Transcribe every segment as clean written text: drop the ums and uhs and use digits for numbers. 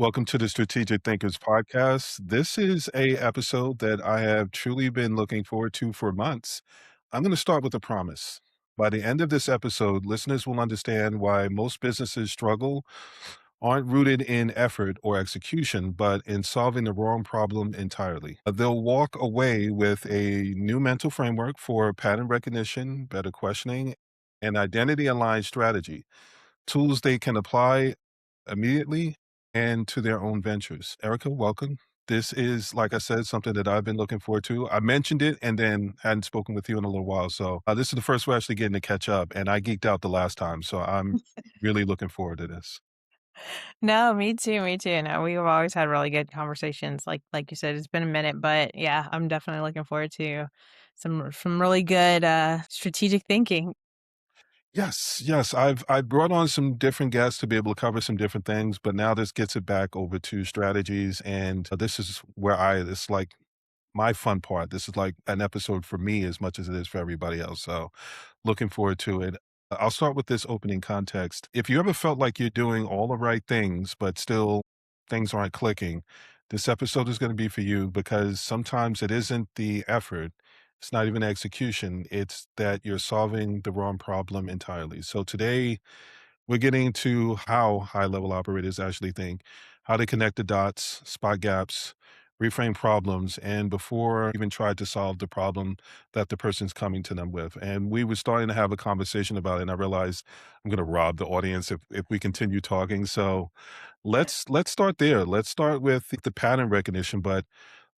Welcome to the Strategic Thinkers Podcast. This is a episode that I have truly been looking forward to for months. I'm going to start with a promise. By the end of this episode, listeners will understand why most businesses struggle aren't rooted in effort or execution, but in solving the wrong problem entirely. They'll walk away with a new mental framework for pattern recognition, better questioning, and identity aligned strategy, tools they can apply immediately and to their own ventures. Erica, welcome. This is, like I said, something that I've been looking forward to. I mentioned it and then hadn't spoken with you in a little while. So this is the first we're actually getting to catch up, and I geeked out the last time. So I'm really looking forward to this. No, me too, me too. No, we've always had really good conversations. Like you said, it's been a minute, but yeah, I'm definitely looking forward to some really good strategic thinking. Yes, yes. I brought on some different guests to be able to cover some different things, but now this gets it back over to strategies, and this is where it's like my fun part. This is like an episode for me as much as it is for everybody else. So looking forward to it. I'll start with this opening context. If you ever felt like you're doing all the right things, but still things aren't clicking, this episode is going to be for you because sometimes it isn't the effort. It's not even execution. It's that you're solving the wrong problem entirely. So today we're getting to how high level operators actually think, how they connect the dots, spot gaps, reframe problems, and before even try to solve the problem that the person's coming to them with. And we were starting to have a conversation about it, and I realized I'm going to rob the audience if we continue talking. So let's start there. Let's start with the pattern recognition, but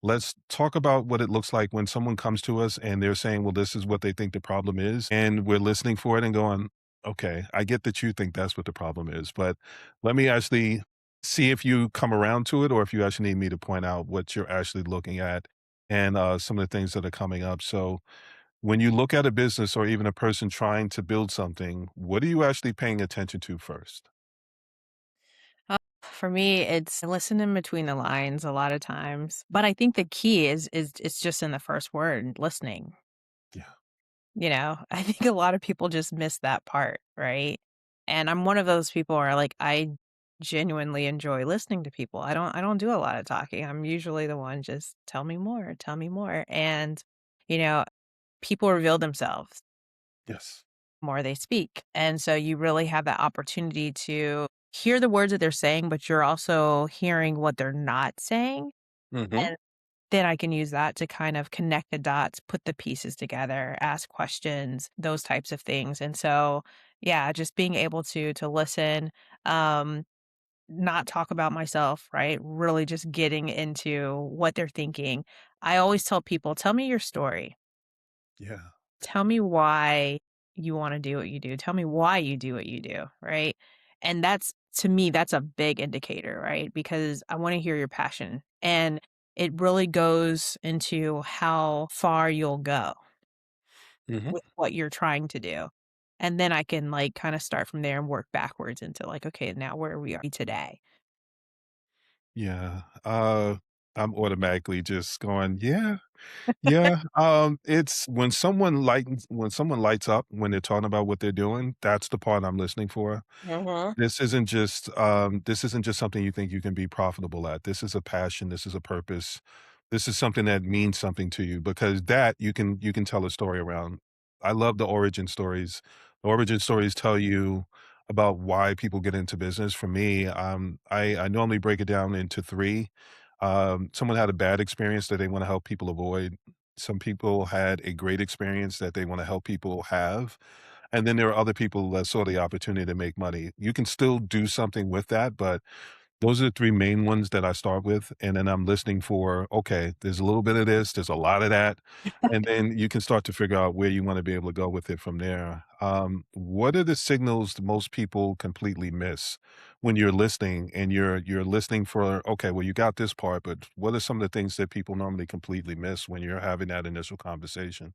let's talk about what it looks like when someone comes to us and they're saying, well, this is what they think the problem is. And we're listening for it and going, okay, I get that you think that's what the problem is, but let me actually see if you come around to it or if you actually need me to point out what you're actually looking at and some of the things that are coming up. So when you look at a business or even a person trying to build something, what are you actually paying attention to first? For me, it's listening between the lines a lot of times. But I think the key is it's just in the first word, listening. Yeah. I think a lot of people just miss that part, right? And I'm one of those people where like I genuinely enjoy listening to people. I don't do a lot of talking. I'm usually the one just tell me more, tell me more. And you know, people reveal themselves Yes. the more they speak. And so you really have that opportunity to hear the words that they're saying, but you're also hearing what they're not saying. Hmm. And then I can use that to kind of connect the dots, put the pieces together, ask questions, those types of things. And so, yeah, just being able to listen, um, not talk about myself, right? Really just getting into what they're thinking. I always tell people, tell me your story. Yeah. Tell me why you want to do what you do. Tell me why you do what you do, right? And that's to me, that's a big indicator, right? Because I want to hear your passion. And it really goes into how far you'll go Hmm. with what you're trying to do. And then I can like kind of start from there and work backwards into like, okay, now where we are today. Yeah. I'm automatically just going, yeah. Yeah, it's when someone lights up when they're talking about what they're doing, that's the part I'm listening for. Mhm. This isn't just something you think you can be profitable at. This is a passion, this is a purpose. This is something that means something to you because that you can tell a story around. I love the origin stories. The origin stories tell you about why people get into business. For me, I normally break it down into three. Someone had a bad experience that they want to help people avoid. Some people had a great experience that they want to help people have. And then there are other people that saw the opportunity to make money. You can still do something with that, but those are the three main ones that I start with. And then I'm listening for, okay, there's a little bit of this, there's a lot of that. And then you can start to figure out where you want to be able to go with it from there. What are the signals that most people completely miss when you're listening and you're listening for, okay, well, you got this part, but what are some of the things that people normally completely miss when you're having that initial conversation?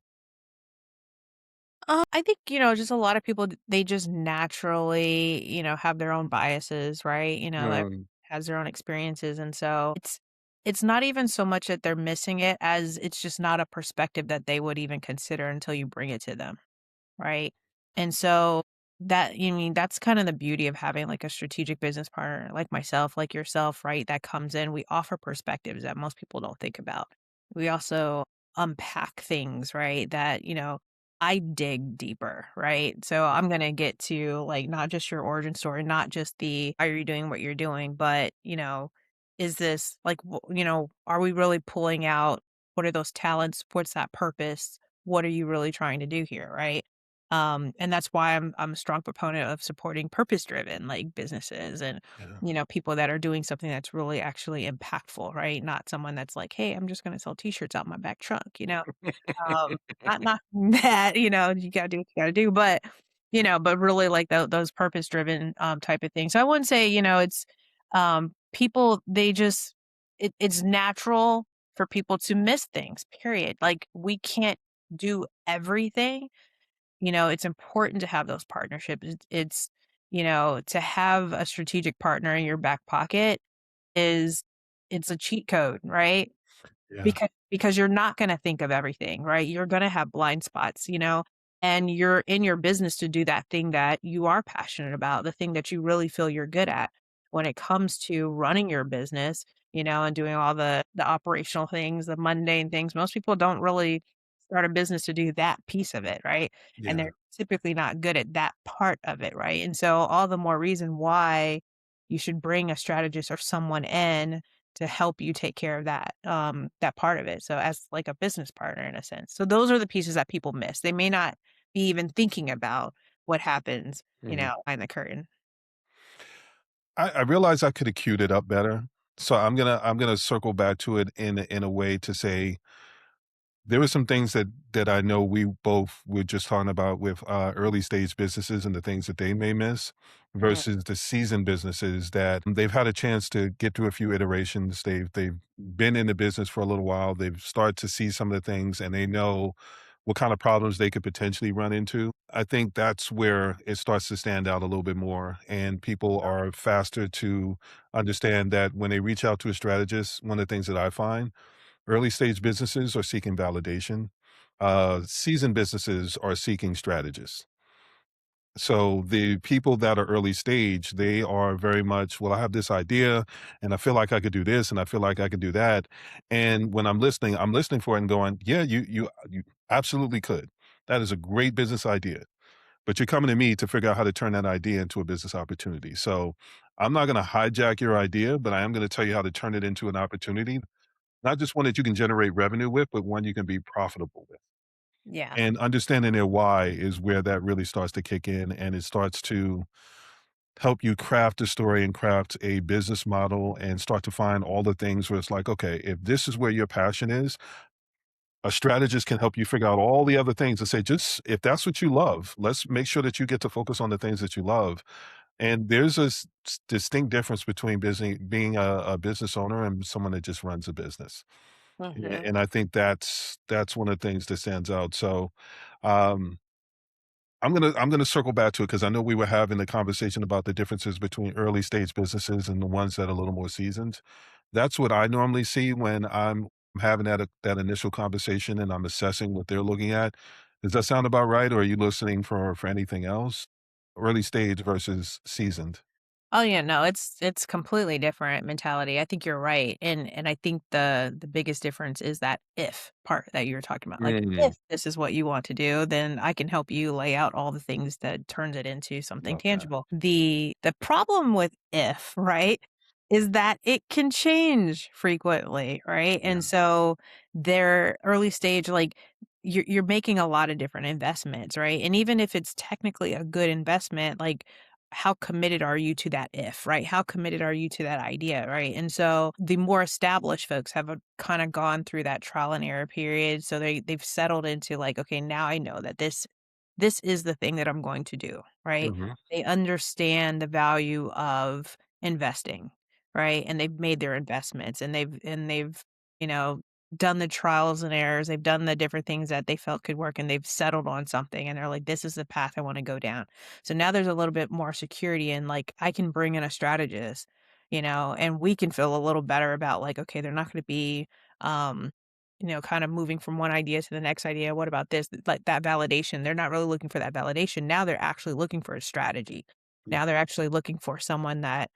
I think, just a lot of people, they just naturally, have their own biases, right? That Um, has their own experiences. And so it's not even so much that they're missing it as it's just not a perspective that they would even consider until you bring it to them. Right. And so that you mean that's kind of the beauty of having like a strategic business partner like myself, like yourself, right? That comes in. We offer perspectives that most people don't think about. We also unpack things, right? That, I dig deeper, right? So I'm going to get to like not just your origin story, not just the are you doing what you're doing, but, is this like, are we really pulling out what are those talents? What's that purpose? What are you really trying to do here, right? And that's why I'm a strong proponent of supporting purpose-driven, like, businesses and, Yeah. people that are doing something that's really actually impactful, right? Not someone that's like, "Hey, I'm just gonna sell T-shirts out my back trunk," you know? Not that, you gotta do what you gotta do, but really, like, those purpose-driven, type of things. So I wouldn't say, it's, people, they just it's natural for people to miss things, period. Like, we can't do everything. It's important to have those partnerships. To have a strategic partner in your back pocket is it's a cheat code, right? Yeah. Because you're not gonna think of everything, right? You're gonna have blind spots, and you're in your business to do that thing that you are passionate about, the thing that you really feel you're good at. When it comes to running your business, and doing all the operational things, the mundane things, most people don't really start a business to do that piece of it, right? And Yeah. they're typically not good at that part of it, right? And so all the more reason why you should bring a strategist or someone in to help you take care of that part of it. So as like a business partner in a sense. So those are the pieces that people miss. They may not be even thinking about what happens, Mhm. behind the curtain. I realized I could have queued it up better, so I'm gonna circle back to it in a way to say there were some things that I know we both were just talking about with, early stage businesses and the things that they may miss Mm, versus the seasoned businesses that they've had a chance to get through a few iterations. They've been in the business for a little while. They've started to see some of the things, and they know what kind of problems they could potentially run into. I think that's where it starts to stand out a little bit more, and people are faster to understand that when they reach out to a strategist, one of the things that I find early stage businesses are seeking validation. Seasoned businesses are seeking strategists. So the people that are early stage, they are very much, well, I have this idea and I feel like I could do this and I feel like I could do that. And when I'm listening for it and going, yeah, you absolutely could. That is a great business idea. But you're coming to me to figure out how to turn that idea into a business opportunity. So I'm not going to hijack your idea, but I am going to tell you how to turn it into an opportunity, not just one that you can generate revenue with, but one you can be profitable with. yeah. And understanding their why is where that really starts to kick in, and it starts to help you craft a story and craft a business model and start to find all the things where it's like, okay, if this is where your passion is, a strategist can help you figure out all the other things and say, just if that's what you love, let's make sure that you get to focus on the things that you love. And there's a distinct difference between being a business owner and someone that just runs a business. Yeah, Mhm. and I think that's one of the things that stands out. So, um, I'm gonna circle back to it because I know we were having the conversation about the differences between early stage businesses and the ones that are a little more seasoned. That's what I normally see when I'm having that initial conversation and I'm assessing what they're looking at. Does that sound about right, or are you listening for anything else? Early stage versus seasoned. Oh yeah, no, it's completely different mentality. I think you're right. And I think the biggest difference is that if part that you were talking about. Like Mm, if this is what you want to do, then I can help you lay out all the things that turns it into something love that. tangible. The problem with if, right, is that it can change frequently, right? Yeah. And so their early stage, like you're making a lot of different investments, right? And even if it's technically a good investment, like how committed are you to that if, right? How committed are you to that idea, right? And so the more established folks have kind of gone through that trial and error period. So they've settled into like, okay, now I know that this is the thing that I'm going to do, right? Mhm. They understand the value of investing, right? And they've made their investments and they've, you know, done the trials and errors. They've done the different things that they felt could work and they've settled on something and they're like, this is the path I want to go down. So now there's a little bit more security and like I can bring in a strategist, and we can feel a little better about like, okay, they're not going to be um kind of moving from one idea to the next idea. What about this? Like that validation. They're not really looking for that validation. Now they're actually looking for a strategy. Yeah. Now they're actually looking for someone that,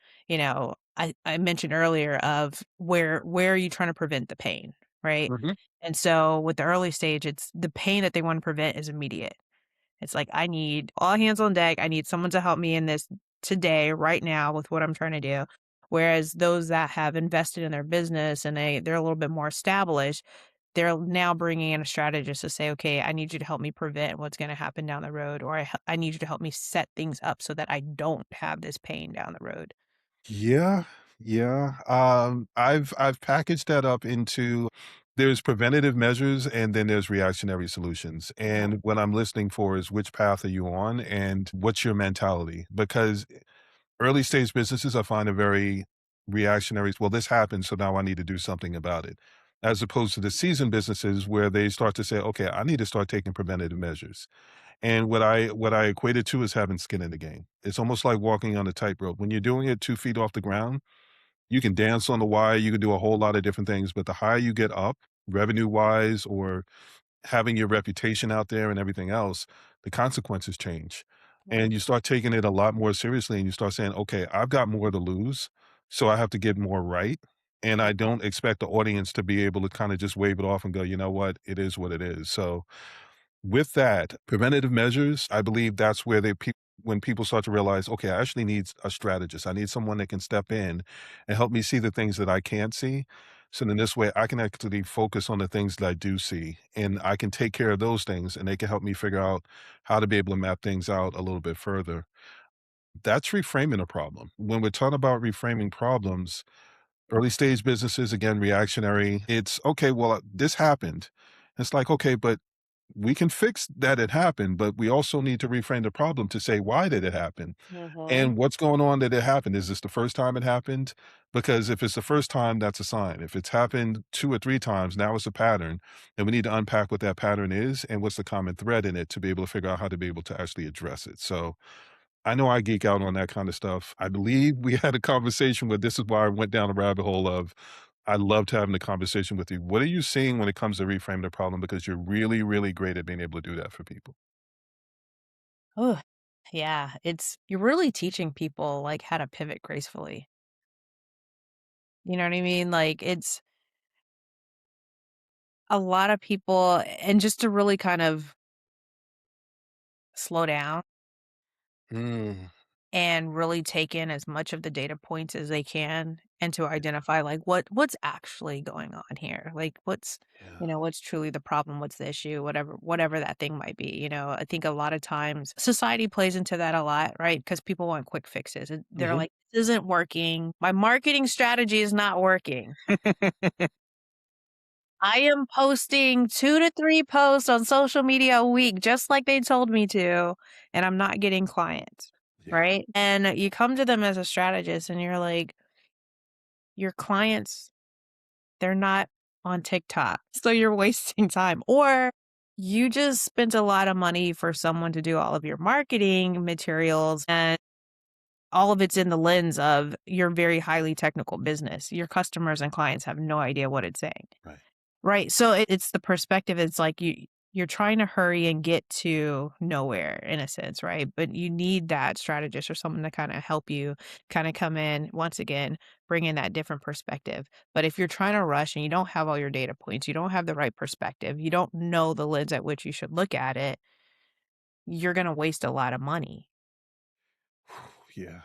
I mentioned earlier of where are you trying to prevent the pain, right? Mhm. And so with the early stage, it's the pain that they want to prevent is immediate. It's like, I need all hands on deck. I need someone to help me in this today, right now, with what I'm trying to do. Whereas those that have invested in their business and they're a little bit more established, they're now bringing in a strategist to say, okay, I need you to help me prevent what's going to happen down the road, or I need you to help me set things up so that I don't have this pain down the road. Yeah, yeah. I've packaged that up into there's preventative measures and then there's reactionary solutions. Right. And what I'm listening for is which path are you on and what's your mentality? Because early stage businesses, I find are very reactionary. Well, this happened, so now I need to do something about it. As opposed to the seasoned businesses where they start to say, okay, I need to start taking preventative measures. And what I equate it to is having skin in the game. It's almost like walking on a tightrope. When you're doing it 2 feet off the ground, you can dance on the wire, you can do a whole lot of different things, but the higher you get up, revenue-wise or having your reputation out there and everything else, the consequences change. Right. And you start taking it a lot more seriously and you start saying, "Okay, I've got more to lose, so I have to get more right." And I don't expect the audience to be able to kinda just wave it off and go, "You know what? It is what it is." So with that, preventative measures, I believe that's where when people start to realize, okay, I actually need a strategist. I need someone that can step in and help me see the things that I can't see. So then this way I can actually focus on the things that I do see and I can take care of those things and they can help me figure out how to be able to map things out a little bit further. That's reframing a problem. When we're talking about reframing problems, early stage businesses, again, reactionary, it's okay, well, this happened. It's like, okay, but we can fix that it happened, but we also need to reframe the problem to say, why did it happen? Mhm. And what's going on that it happened? Is this the first time it happened? Because if it's the first time, that's a sign. If it's happened 2 or 3 times, now it's a pattern. And we need to unpack what that pattern is and what's the common thread in it to be able to figure out how to be able to actually address it. So I know I geek out on that kind of stuff. I believe we had a conversation where this is why I went down a rabbit hole of I loved having the conversation with you. What are you seeing when it comes to reframe the problem? Because you're really, really great at being able to do that for people. Oh, yeah. It's you're really teaching people like how to pivot gracefully. You know what I mean? Like it's a lot of people, and just to really kind of slow down Mm, and really take in as much of the data points as they can and to yeah, identify like what's actually going on here, like yeah. what's truly the problem, what's the issue, whatever that thing might be. I think a lot of times society plays into that a lot, right? Because people want quick fixes and they're Mhm. like, this isn't working, my marketing strategy is not working, I am posting 2 to 3 posts on social media a week just like they told me to, and I'm not getting clients, Yeah. right? And you come to them as a strategist and you're like, "Your clients, they're not on TikTok, so you're wasting time." Or you just spent a lot of money for someone to do all of your marketing materials, and all of it's in the lens of your very highly technical business. Your customers and clients have no idea what it's saying. Right. Right, so it's the perspective, it's like you're trying to hurry and get to nowhere in a sense, right? But you need that strategist or someone to kinda help you kinda come in, once again, bring in that different perspective. But if you're trying to rush and you don't have all your data points, you don't have the right perspective, you don't know the lens at which you should look at it, you're gonna waste a lot of money. Yeah.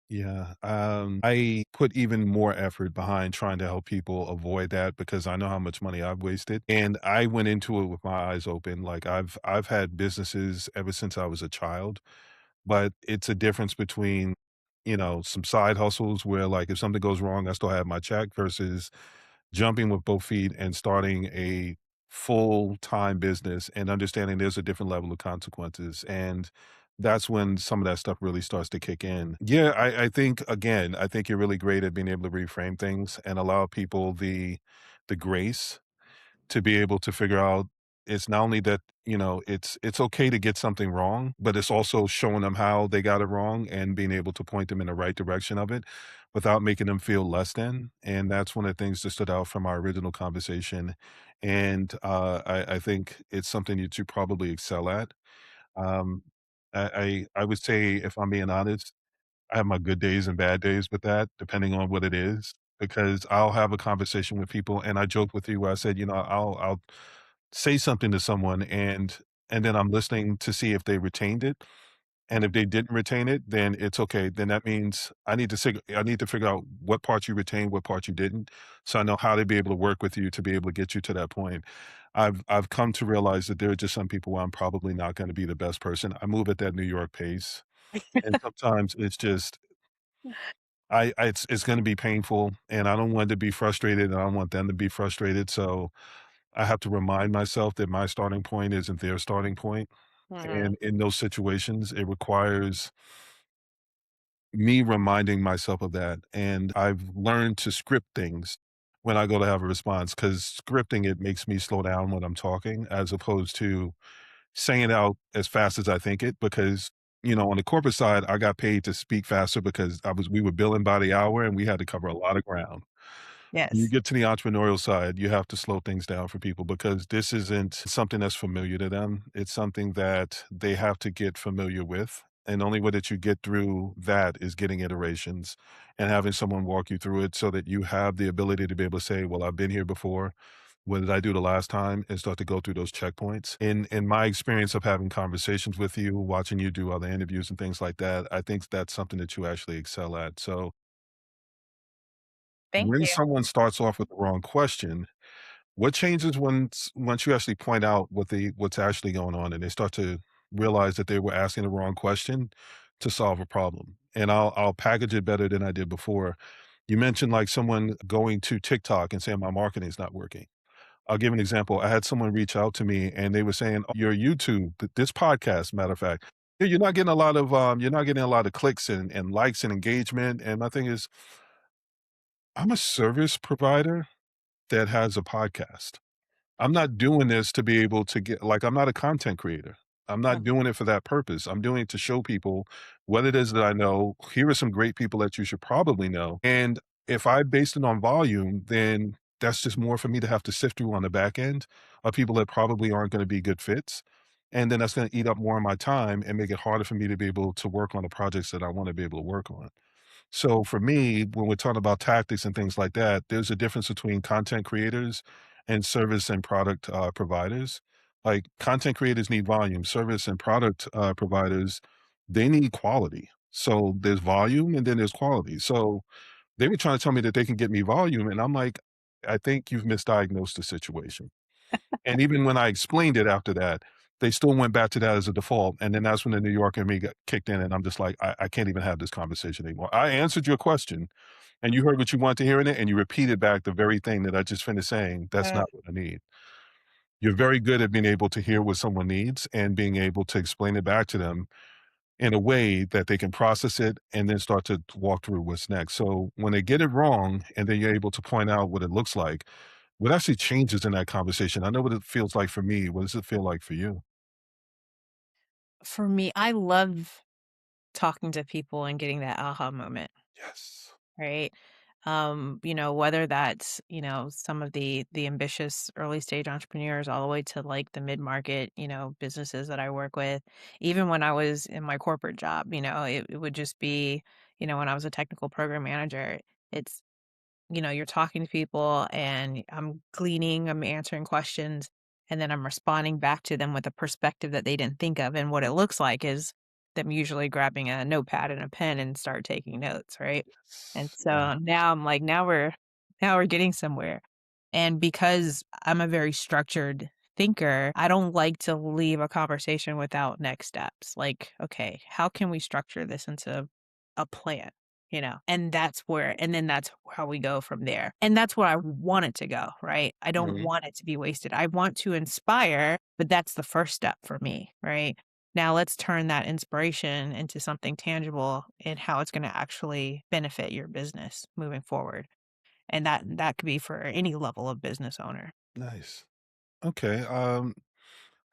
Yeah. I put even more effort behind trying to help people avoid that because I know how much money I've wasted. And I went into it with my eyes open. Like I've had businesses ever since I was a child, but it's a difference between, some side hustles where like if something goes wrong, I still have my check versus jumping with both feet and starting a full-time business and understanding there's a different level of consequences. And that's when some of that stuff really starts to kick in. Yeah, I think again, I think you're really great at being able to reframe things and allow people the grace to be able to figure out. it's not only that, it's okay to get something wrong, but it's also showing them how they got it wrong and being able to point them in the right direction of it without making them feel less than. And that's one of the things that stood out from our original conversation. And I think it's something that you probably excel at. Um, I would say, if I'm being honest, I have my good days and bad days with that, depending on what it is, because I'll have a conversation with people, and I joke with you where I said, I'll say something to someone, and then I'm listening to see if they retained it. And if they didn't retain it, then it's okay. Then that means I need to figure out what parts you retained, what parts you didn't, so I know how to be able to work with you to be able to get you to that point. I've come to realize that there are just some people where I'm probably not going to be the best person. I move at that New York pace, and sometimes it's just it's going to be painful, and I don't want to be frustrated, and I don't want them to be frustrated. So I have to remind myself that my starting point isn't their starting point. Mhm. And in those situations, it requires me reminding myself of that, and I've learned to script things when I go to have a response, because scripting it makes me slow down when I'm talking as opposed to saying it out as fast as I think it, because, on the corporate side, I got paid to speak faster because we were billing by the hour and we had to cover a lot of ground. When you Yes. get to the entrepreneurial side, you have to slow things down for people because this isn't something that's familiar to them. It's something that they have to get familiar with. And the only way that you get through that is getting iterations and having someone walk you through it so that you have the ability to be able to say, well, I've been here before. What did I do the last time? And start to go through those checkpoints. In my experience of having conversations with you, watching you do other interviews and things like that, I think that's something that you actually excel at. So Thank when you. someone starts off with the wrong question, what changes once you actually point out what's actually going on and they start to realize that they were asking the wrong question to solve a problem? And I'll package it better than I did before. You mentioned like someone going to TikTok and saying my marketing is not working. I'll give an example. I had someone reach out to me and they were saying, "Oh, your YouTube, this podcast, matter of fact, you're not getting a lot of you're not getting a lot of clicks and likes and engagement." And my thing is, I'm a service provider that has a podcast. I'm not doing this to be able to get like, I'm not a content creator. I'm not Mhm. doing it for that purpose. I'm doing it to show people what it is that I know. Here are some great people that you should probably know. And if I based it on volume, then that's just more for me to have to sift through on the back end of people that probably aren't going to be good fits. And then that's going to eat up more of my time and make it harder for me to be able to work on the projects that I want to be able to work on. So for me, when we're talking about tactics and things like that, there's a difference between content creators and service and product providers. Like content creators need volume, service and product providers, they need quality. So there's volume and then there's quality. So they were trying to tell me that they can get me volume. And I'm like, I think you've misdiagnosed the situation. And even when I explained it after that, they still went back to that as a default, and then that's when the New Yorker in me got kicked in, and I'm just like, I can't even have this conversation anymore. I answered your question, and you heard what you wanted to hear in it, and you repeated back the very thing that I just finished saying. That's Uh, not what I need. You're very good at being able to hear what someone needs and being able to explain it back to them in a way that they can process it and then start to walk through what's next. So when they get it wrong and then you're able to point out what it looks like, what actually changes in that conversation? I know what it feels like for me. What does it feel like for you? for me, I love talking to people and getting that aha moment, Yes. right? Whether that's, some of the ambitious early stage entrepreneurs all the way to like the mid-market, businesses that I work with. Even when I was in my corporate job, it would just be, when I was a technical program manager, it's you're talking to people and I'm gleaning, I'm answering questions, and then I'm responding back to them with a perspective that they didn't think of. And what it looks like is them usually grabbing a notepad and a pen and start taking notes, right? And Yes. Yeah. so now I'm like, now we're getting somewhere. And because I'm a very structured thinker, I don't like to leave a conversation without next steps. Like, okay, how can we structure this into a plan? And then that's how we go from there. And that's where I want it to go, right? I don't Mhm. want it to be wasted. I want to inspire, but that's the first step for me, right? Now let's turn that inspiration into something tangible and how it's going to actually benefit your business moving forward. And that could be for any level of business owner. Nice. Okay.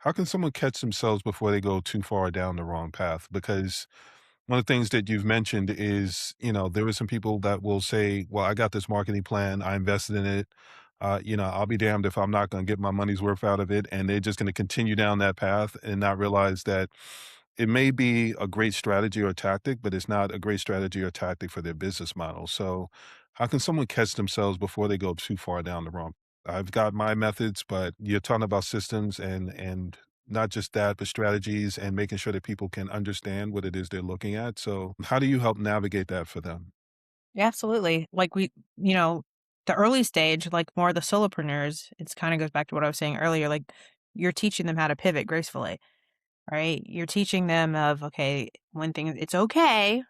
how can someone catch themselves before they go too far down the wrong path? Because one of the things that you've mentioned is, there are some people that will say, well, I got this marketing plan, I invested in it. I'll be damned if I'm not going to get my money's worth out of it. And they're just going to continue down that path and not realize that it may be a great strategy or tactic, but it's not a great strategy or tactic for their business model. So, how can someone catch themselves before they go too far down the wrong? I've got my methods, but you're talking about systems and not just that, but strategies and making sure that people can understand what it is they're looking at. So, how do you help navigate that for them? Yeah, absolutely. Like you know, the early stage, like more the solopreneurs, it's kind of goes back to what I was saying earlier. Like you're teaching them how to pivot gracefully, right? You're teaching them of, okay, when things it's okay,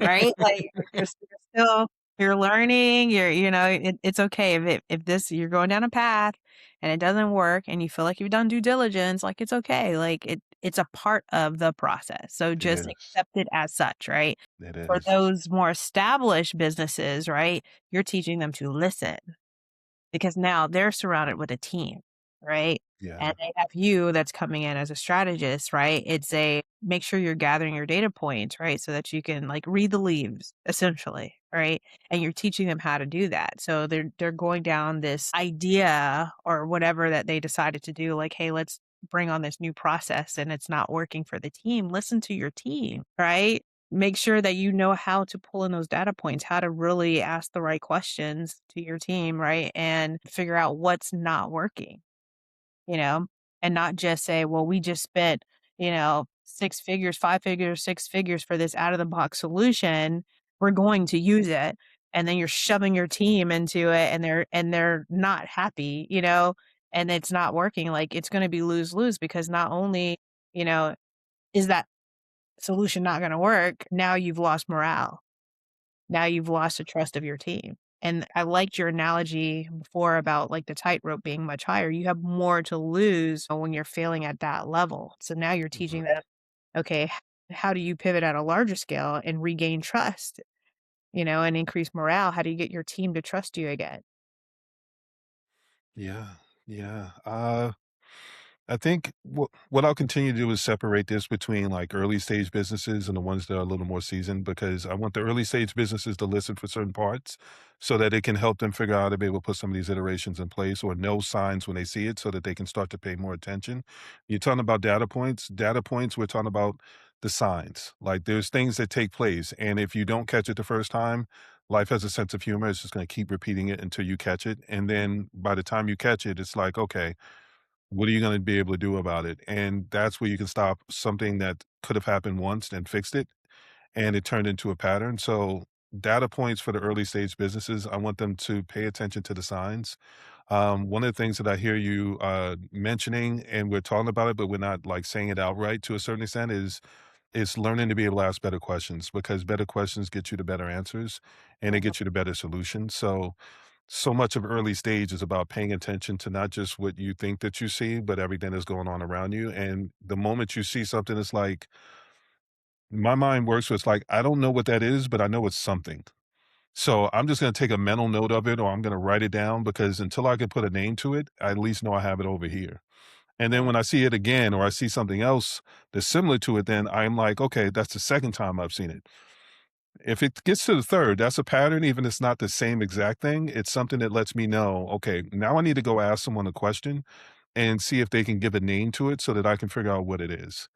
right? Like, you're still you're learning, it's okay if this you're going down a path and it doesn't work and you feel like you've done due diligence, like, it's okay, like, it's a part of the process, so It just is. accept it as such, right? It For is. those more established businesses, right, you're teaching them to listen because now they're surrounded with a team, right? And Yeah. they have you that's coming in as a strategist, right? It's a make sure you're gathering your data points, right? So that you can like read the leaves essentially, right? And you're teaching them how to do that. So they're going down this idea or whatever that they decided to do, like, hey, let's bring on this new process and it's not working for the team. Listen to your team, right? Make sure that you know how to pull in those data points, how to really ask the right questions to your team, right? And figure out what's not working, you know, and not just say, well, we just spent, 6 figures, 5 figures, 6 figures for this out of the box solution. We're going to use it. And then you're shoving your team into it and they're not happy, and it's not working. Like it's going to be lose lose because not only, you know, is that solution not gonna work, now you've lost morale. Now you've lost the trust of your team. And I liked your analogy before about like the tightrope being much higher. You have more to lose when you're failing at that level. So now you're teaching Right. them, okay, how do you pivot at a larger scale and regain trust, and increase morale? How do you get your team to trust you again? Yeah. Yeah. I think what I'll continue to do is separate this between like early stage businesses and the ones that are a little more seasoned because I want the early stage businesses to listen for certain parts so that it can help them figure out how to be able to put some of these iterations in place or know signs when they see it so that they can start to pay more attention. You're talking about data points. Data points, we're talking about the signs. Like there's things that take place. And if you don't catch it the first time, life has a sense of humor. It's just going to keep repeating it until you catch it. And then by the time you catch it, it's like, okay, what are you gonna be able to do about it? And that's where you can stop something that could have happened once and fixed it, and it turned into a pattern. So, data points for the early stage businesses, I want them to pay attention to the signs. One of the things that I hear you mentioning, and we're talking about it, but we're not like saying it outright to a certain extent, is learning to be able to ask better questions because better questions get you to better answers and it Mhm, gets you to better solutions. So much of early stage is about paying attention to not just what you think that you see, but everything that's going on around you. And the moment you see something, it's like my mind works. So it's like, I don't know what that is, but I know it's something. So I'm just going to take a mental note of it or I'm going to write it down because until I can put a name to it, I at least know I have it over here. And then mhm, when I see it again or I see something else that's similar to it, then I'm like, okay, that's the second time I've seen it. If it gets to the third, that's a pattern, even if it's not the same exact thing. It's something that lets me know, okay, now I need to go ask someone a question and see if they can give a name to it so that I can figure out what it is.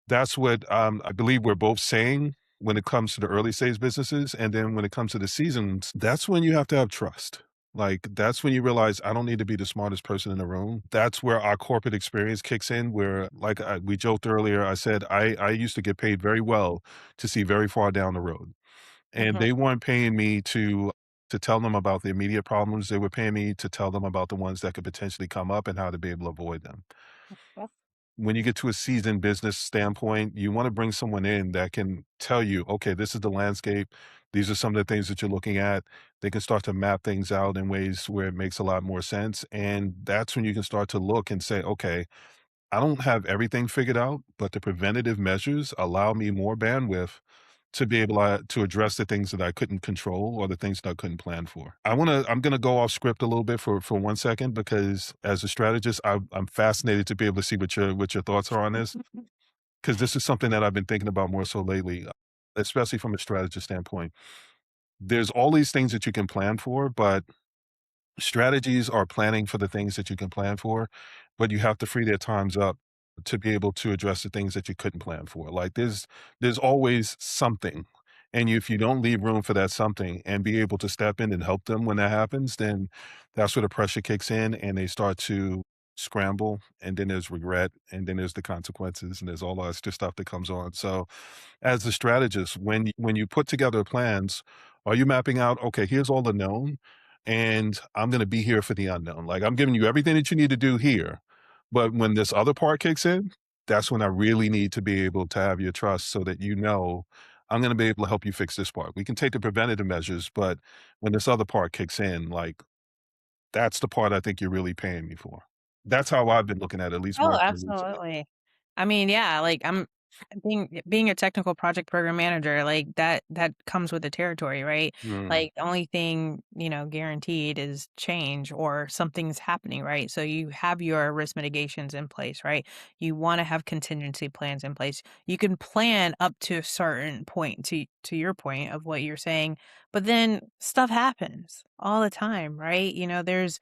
That's what I believe we're both saying when it comes to the early stage businesses. And then when it comes to the seasons, that's when you have to have trust. Like that's when you realize I don't need to be the smartest person in the room. That's where our corporate experience kicks in. Where, like we joked earlier, I said I used to get paid very well to see very far down the road and mhm. they weren't paying me to tell them about the immediate problems. They were paying me to tell them about the ones that could potentially come up and how to be able to avoid them. Yep, When you get to a seasoned business standpoint, you want to bring someone in that can tell you, okay, this is the landscape. These are some of the things that you're looking at. They can start to map things out in ways where it makes a lot more sense. And that's when you can start to look and say, okay, I don't have everything figured out, but the preventative measures allow me more bandwidth to be able to address the things that I couldn't control or the things that I couldn't plan for. I'm gonna go off script a little bit for 1 second because as a strategist, I'm fascinated to be able to see what your thoughts are on this because this is something that I've been thinking about more so lately, especially from a strategist standpoint. There's all these things that you can plan for, but strategies are planning for the things that you can plan for, but you have to free their times up to be able to address the things that you couldn't plan for. Like there's always something. And if you don't leave room for that something and be able to step in and help them when that happens, then that's where the pressure kicks in and they start to scramble. And then there's regret. And then there's the consequences. And there's all that extra stuff that comes on. So as a strategist, when you put together plans, are you mapping out, okay, here's all the known, and I'm gonna be here for the unknown. Like I'm giving you everything that you need to do here. But when this other part kicks in, that's when I really need to be able to have your trust so that you know I'm gonna be able to help you fix this part. We can take the preventative measures, but when this other part kicks in, like that's the part I think you're really paying me for. That's how I've been looking at least Oh, more so recently. absolutely. I mean, yeah, like, I'm being a technical project program manager, like, that comes with the territory, right? Mm, Like, the only thing, guaranteed is change or something's happening, right? So you have your risk mitigations in place, right? You wanna have contingency plans in place. You can plan up to a certain point, to your point of what you're saying, but then stuff happens all the time, right? There's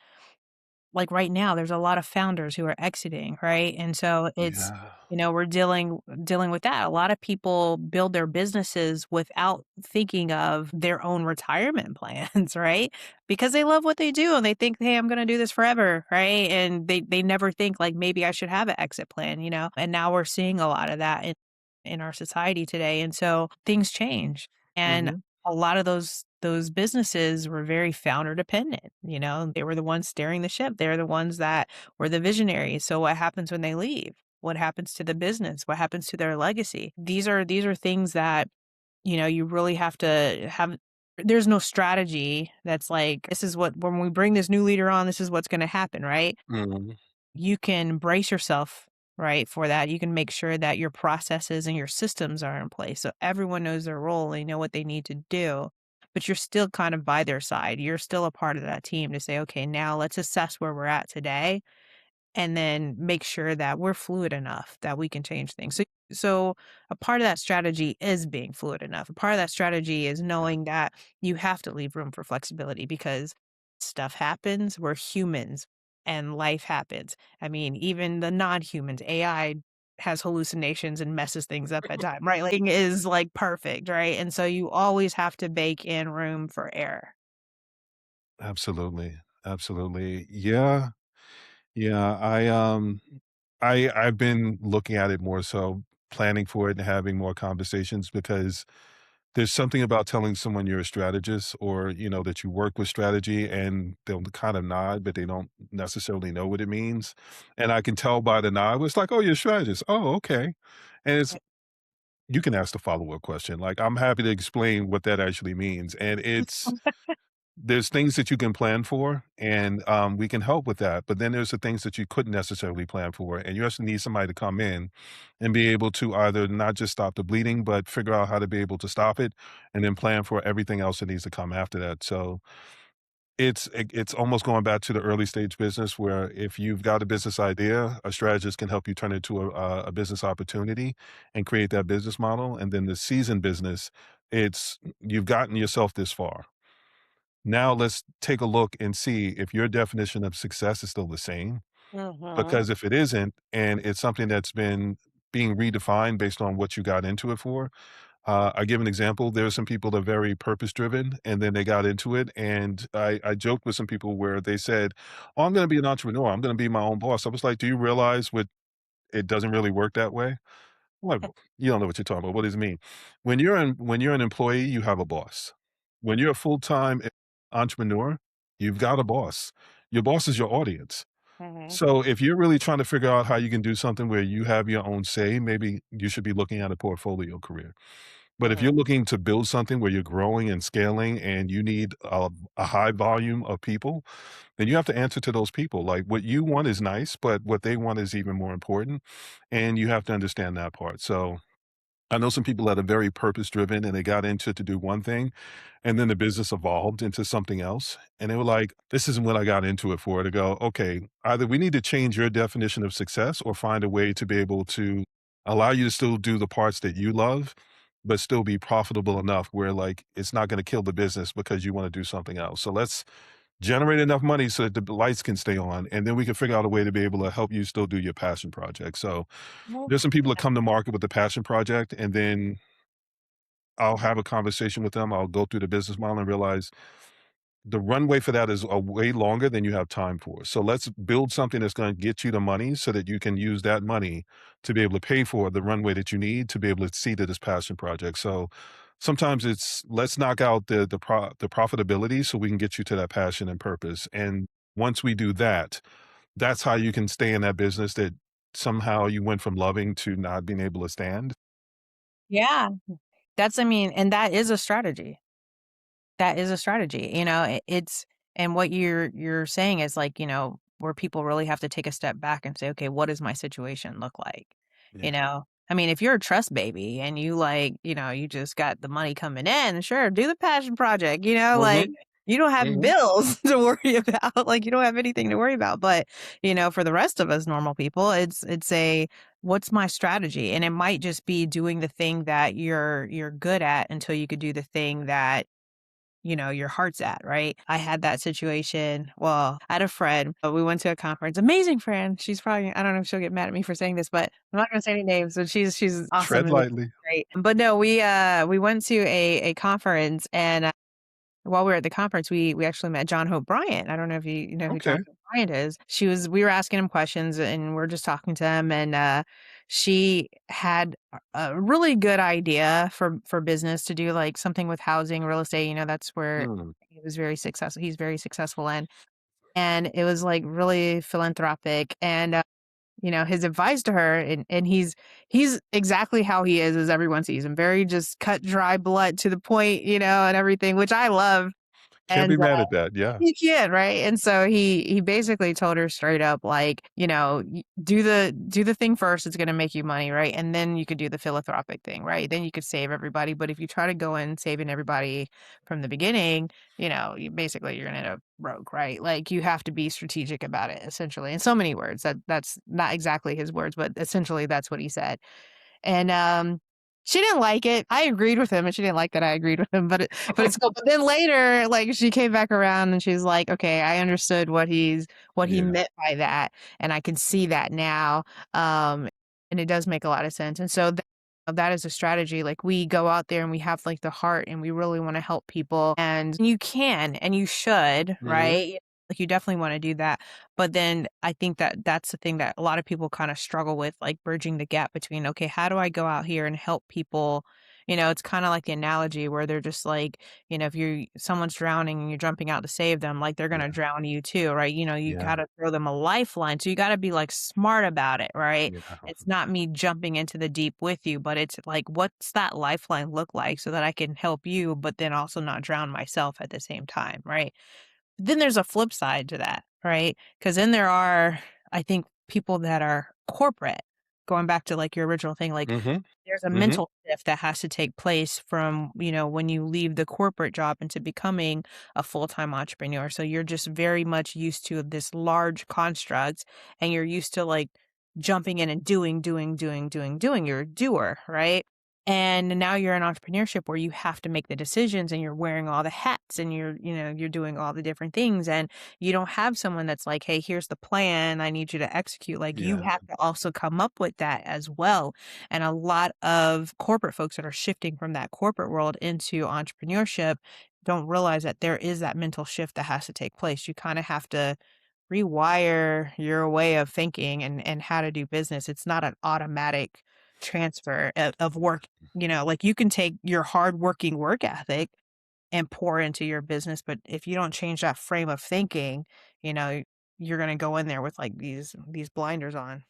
like right now there's a lot of founders who are exiting, right? And so it's yeah. we're dealing with that. A lot of people build their businesses without thinking of their own retirement plans, right? Because they love what they do and they think, "Hey, I'm going to do this forever," right? And they never think like maybe I should have an exit plan. And now we're seeing a lot of that in our society today. And so things change. And Mhm. a lot of those businesses were very founder dependent. They were the ones steering the ship. They're the ones that were the visionaries. So what happens when they leave? What happens to the business? What happens to their legacy? These are things that, you really have to have. There's no strategy that's like, this is what, when we bring this new leader on, this is what's going to happen, right? Mhm. You can brace yourself, right, for that. You can make sure that your processes and your systems are in place so everyone knows their role, they know what they need to do, but you're still kind of by their side. You're still a part of that team to say, "Okay, now let's assess where we're at today and then make sure that we're fluid enough that we can change things." So a part of that strategy is being fluid enough. A part of that strategy is knowing that you have to leave room for flexibility because stuff happens. We're humans and life happens. I mean, even the non-humans, AI has hallucinations and messes things up at time, right? Like is like perfect, right? And so you always have to bake in room for error. Absolutely. Absolutely. Yeah. Yeah, I've been looking at it more so, planning for it and having more conversations because there's something about telling someone you're a strategist or, that you work with strategy and they'll kind of nod, but they don't necessarily know what it means. And I can tell by the nod, it's like, "Oh, you're a strategist. Oh, okay." And it's you can ask the follow-up question. Like, I'm happy to explain what that actually means. And there's things that you can plan for, and, we can help with that, but then there's the things that you couldn't necessarily plan for, and you also need somebody to come in and be able to either not just stop the bleeding, but figure out how to be able to stop it, and then plan for everything else that needs to come after that. So, it's almost going back to the early stage business where if you've got a business idea, a strategist can help you turn it into a business opportunity and create that business model, and then the seasoned business, it's you've gotten yourself this far. Now let's take a look and see if your definition of success is still the same. Mhm. Because if it isn't, and it's something that's been being redefined based on what you got into it for, I give an example. There are some people that are very purpose driven, and then they got into it. And I joked with some people where they said, "Oh, I'm going to be an entrepreneur. I'm going to be my own boss." I was like, "Do you realize what it doesn't really work that way?" What? You don't know what you're talking about. What does it mean? When you're an employee, you have a boss. When you're a full-time entrepreneur, you've got a boss. Your boss is your audience. Mhm. So if you're really trying to figure out how you can do something where you have your own say, maybe you should be looking at a portfolio career. But if you're Mhm. looking to build something where you're growing and scaling and you need a high volume of people, then you have to answer to those people. Like what you want is nice, but what they want is even more important. And you have to understand that part. So I know some people that are very purpose driven and they got into it to do one thing, and then the business evolved into something else. And they were like, this isn't what I got into it for. To go, okay, either we need to change your definition of success or find a way to be able to allow you to still do the parts that you love, but still be profitable enough where like it's not going to kill the business because you want to do something else. So let's generate enough money so that the lights can stay on. And then we can figure out a way to be able to help you still do your passion project. So Well, there's some people that come to market with the passion project, and then I'll have a conversation with them. I'll go through the business model and realize the runway for that is a way longer than you have time for. So let's build something that's going to get you the money so that you can use that money to be able to pay for the runway that you need to be able to see to this passion project. So sometimes it's let's knock out the profitability so we can get you to that passion and purpose. And once we do that, that's how you can stay in that business that somehow you went from loving to not being able to stand. yeah, I mean, and that is a strategy. That is a strategy, it's and what you're saying is like, where people really have to take a step back and say, "Okay, what does my situation look like?" You Yeah. know? I mean, if you're a trust baby and you like, you just got the money coming in, sure, do the passion project, like Mhm, you don't have mhm. bills to worry about, like you don't have anything to worry about. But, for the rest of us normal people, it's a what's my strategy? And it might just be doing the thing that you're good at until you could do the thing that your heart's at, right? I had that situation. Well, I had a friend, but we went to a conference. Amazing friend. She's probably, I don't know if she'll get mad at me for saying this, but I'm not gonna say any names. But she's awesome Tread and lightly. great. But no, we went to a conference and while we were at the conference, we actually met John Hope Bryant. I don't know if you know who John Okay. Hope Bryant is. We were asking him questions and we're just talking to him and she had a really good idea for business to do like something with housing, real estate, that's where Mm. he's very successful in. And it was like really philanthropic and his advice to her and he's exactly how he is as everyone sees him, very just cut dry blood to the point, and everything, which I love. Can't And be mad at that, yeah. he can, right? And so he basically told her straight up, like, do the thing first, it's gonna make you money, right? And then you could do the philanthropic thing, right? Then you could save everybody. But if you try to go in saving everybody from the beginning, you're gonna end up broke, right? Like you have to be strategic about it, essentially. In so many words. That's not exactly his words, but essentially that's what he said. And, she didn't like it. I agreed with him, and she didn't like that I agreed with him, but it's cool. But then later, like, she came back around and she's like, "Okay, I understood what he Yeah. meant by that, and I can see that now." And it does make a lot of sense. And so that is a strategy. Like, we go out there and we have, like, the heart and we really wanna help people, and you can and you should, Mhm. right? Like, you definitely wanna do that. But then I think that that's the thing that a lot of people kinda struggle with, like, bridging the gap between, "Okay, how do I go out here and help people?" It's kinda like the analogy where they're just like, if someone's drowning and you're jumping out to save them, like, they're gonna Yeah, drown you too, right? You yeah, gotta throw them a lifeline, so you gotta be, like, smart about it, right? yeah. It's not me jumping into the deep with you, but it's like, what's that lifeline look like so that I can help you, but then also not drown myself at the same time, right? Then there's a flip side to that, right? Because then there are, I think, people that are corporate, going back to, like, your original thing, like, Mhm, there's a mhm. mental shift that has to take place from, when you leave the corporate job into becoming a full-time entrepreneur. So you're just very much used to this large construct, and you're used to, like, jumping in and doing, doing, doing, doing, doing. You're a doer, right? And now you're in entrepreneurship where you have to make the decisions and you're wearing all the hats and you're doing all the different things and you don't have someone that's like, "Hey, here's the plan. I need you to execute." Like you Yeah, have to also come up with that as well. And a lot of corporate folks that are shifting from that corporate world into entrepreneurship don't realize that there is that mental shift that has to take place. You kind of have to rewire your way of thinking and how to do business. It's not an automatic transfer of work. Like you can take your hardworking work ethic and pour into your business, but if you don't change that frame of thinking, you know, you're gonna go in there with like these blinders on.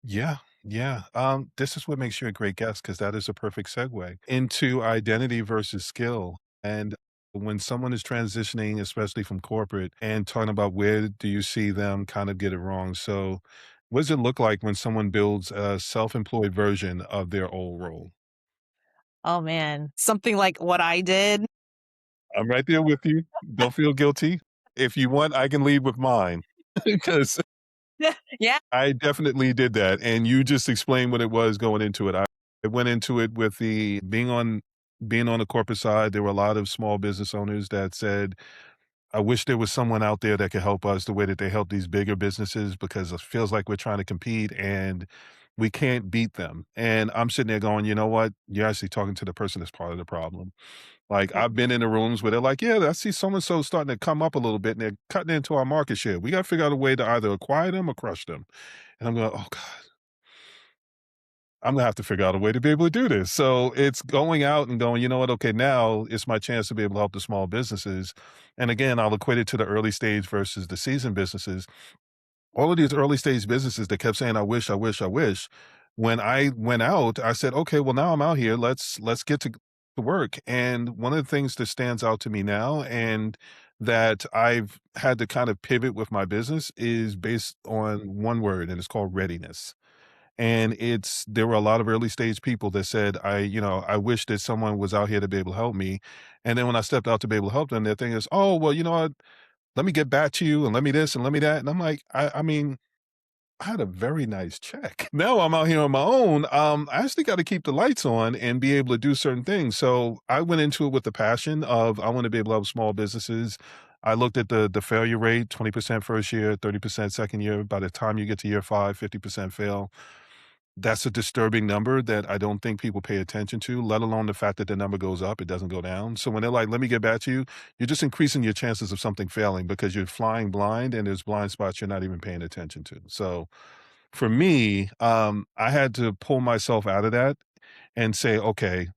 yeah, yeah. This is what makes you a great guest because that is a perfect segue into identity versus skill. And when someone is transitioning, especially from corporate and talking about where do you see them kind of get it wrong. So What does it look like when someone builds a self-employed version of their old role? Oh, man. Something like what I did. I'm right there with you. Don't feel guilty. If you want, I can lead with mine because Yeah. I definitely did that. And you just explained what it was going into it. I went into it with the being on the corporate side. There were a lot of small business owners that said, I wish there was someone out there that could help us the way that they help these bigger businesses because it feels like we're trying to compete and we can't beat them. And I'm sitting there going, you know what? You're actually talking to the person that's part of the problem. Like Mm. I've been in the rooms where they're like, yeah, I see so and so starting to come up a little bit and they're cutting into our market share. We got to figure out a way to either acquire them or crush them. And I'm going, oh God, I'm gonna have to figure out a way to be able to do this. So it's going out and going, you know what? Okay, now it's my chance to be able to help the small businesses. And again, I'll equate it to the early stage versus the seasoned businesses. All of these early stage businesses that kept saying, I wish, I wish, I wish. When I went out, I said, okay, well now I'm out here. Let's get to work. And one of the things that stands out to me now and that I've had to kind of pivot with my business is based on one word, and it's called readiness. And there were a lot of early stage people that said, I wish that someone was out here to be able to help me. And then when I stepped out to be able to help them, their thing is, oh, well, you know what? Let me get back to you and let me this and let me that. And I'm like, I mean, I had a very nice check. Now I'm out here on my own. I actually got to keep the lights on and be able to do certain things. So I went into it with the passion of I want to be able to help small businesses. I looked at the failure rate, 20% first year, 30% second year. By the time you get to year five, 50% fail. That's a disturbing number that I don't think people pay attention to, let alone the fact that the number goes up, it doesn't go down. So when they're like, "Let me get back to you," you're just increasing your chances of something failing because you're flying blind and there's blind spots you're not even paying attention to. So for me, I had to pull myself out of that and say, "Okay,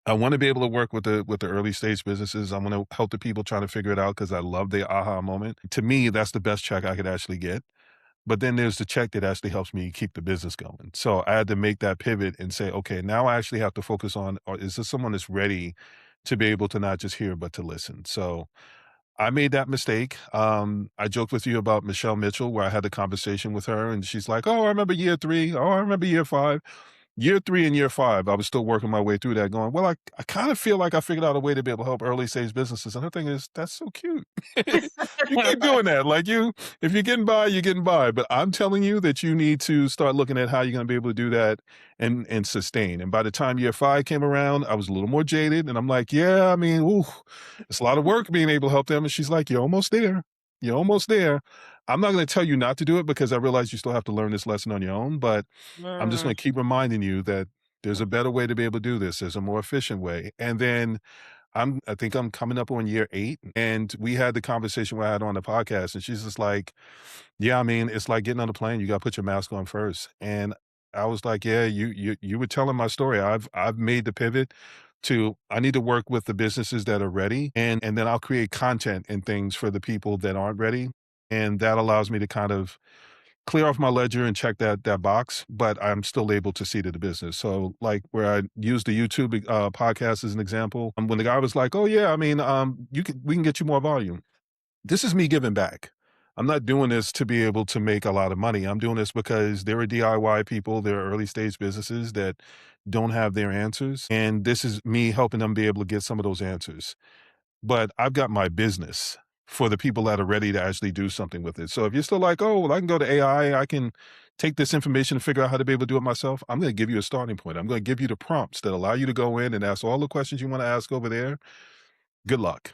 I wanna be able to work with the early stage businesses. I wanna help the people trying to figure it out because I love the aha moment." To me, that's the best check I could actually get. But then there's the check that actually helps me keep the business going. So I had to make that pivot and say, okay, now I actually have to focus on, or is this someone that's ready to be able to not just hear, but to listen? So I made that mistake. I joked with you about Michelle Mitchell, where I had the conversation with her, and she's like, "Oh, I remember year three. Oh, I remember year five." Year 3 and year 5, I was still working my way through that going, "Well, I kinda feel like I figured out a way to be able to help early stage businesses," and her thing is, "That's so cute." You keep Right. doing that, like, if you're getting by, you're getting by, but I'm telling you that you need to start looking at how you're gonna be able to do that and sustain, and by the time year 5 came around, I was a little more jaded, and I'm like, "Yeah, I mean, ooh, it's a lot of work being able to help them," and she's like, "You're almost there. You're almost there." I'm not gonna tell you not to do it because I realize you still have to learn this lesson on your own, but I'm just Mm. gonna keep reminding you that there's a better way to be able to do this. There's a more efficient way. And then I think I'm coming up on year 8, and we had the conversation we had on the podcast, and she's just like, "Yeah, I mean, it's like getting on a plane. You gotta put your mask on first." And I was like, "Yeah, you were telling my story. I've made the pivot to I need to work with the businesses that are ready, and then I'll create content and things for the people that aren't ready. And that allows me to kind of clear off my ledger and check that box, but I'm still able to see to the business. So, like, where I use the YouTube, podcast as an example, when the guy was like, "Oh, yeah, I mean, we can get you more volume." This is me giving back. I'm not doing this to be able to make a lot of money. I'm doing this because there are DIY people, there are early stage businesses that don't have their answers, and this is me helping them be able to get some of those answers. But I've got my business for the people that are ready to actually do something with it. So if you're still like, "Oh, well, I can go to AI, I can take this information and figure out how to be able to do it myself," I'm gonna give you a starting point. I'm gonna give you the prompts that allow you to go in and ask all the questions you wanna ask over there. Good luck.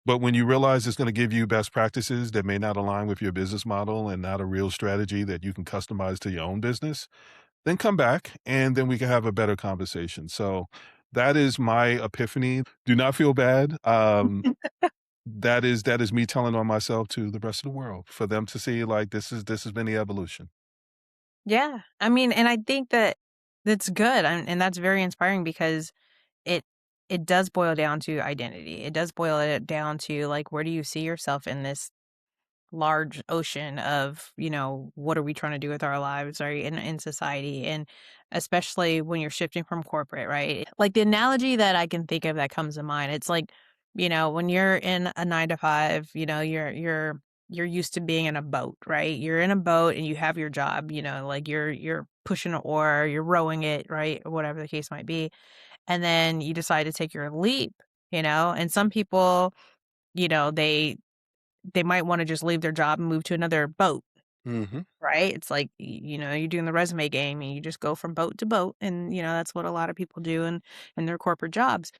But when you realize it's gonna give you best practices that may not align with your business model and not a real strategy that you can customize to your own business, then come back and then we can have a better conversation. So that is my epiphany. Do not feel bad. That is me telling on myself to the rest of the world for them to see like this has been the evolution. Yeah. I mean, and I think that that's good, and that's very inspiring because it it does boil down to identity. It does boil it down to, like, where do you see yourself in this large ocean of, what are we trying to do with our lives, right, in society, and especially when you're shifting from corporate, right? Like, the analogy that I can think of that comes to mind, it's like, when you're in a 9 to 5, you're you're used to being in a boat, right? You're in a boat and you have your job, like you're pushing an oar, you're rowing it, right? Or whatever the case might be. And then you decide to take your leap, and some people, they might want to just leave their job and move to another boat. Mhm. Right? It's like, you're doing the resume game and you just go from boat to boat, and, that's what a lot of people do in their corporate jobs.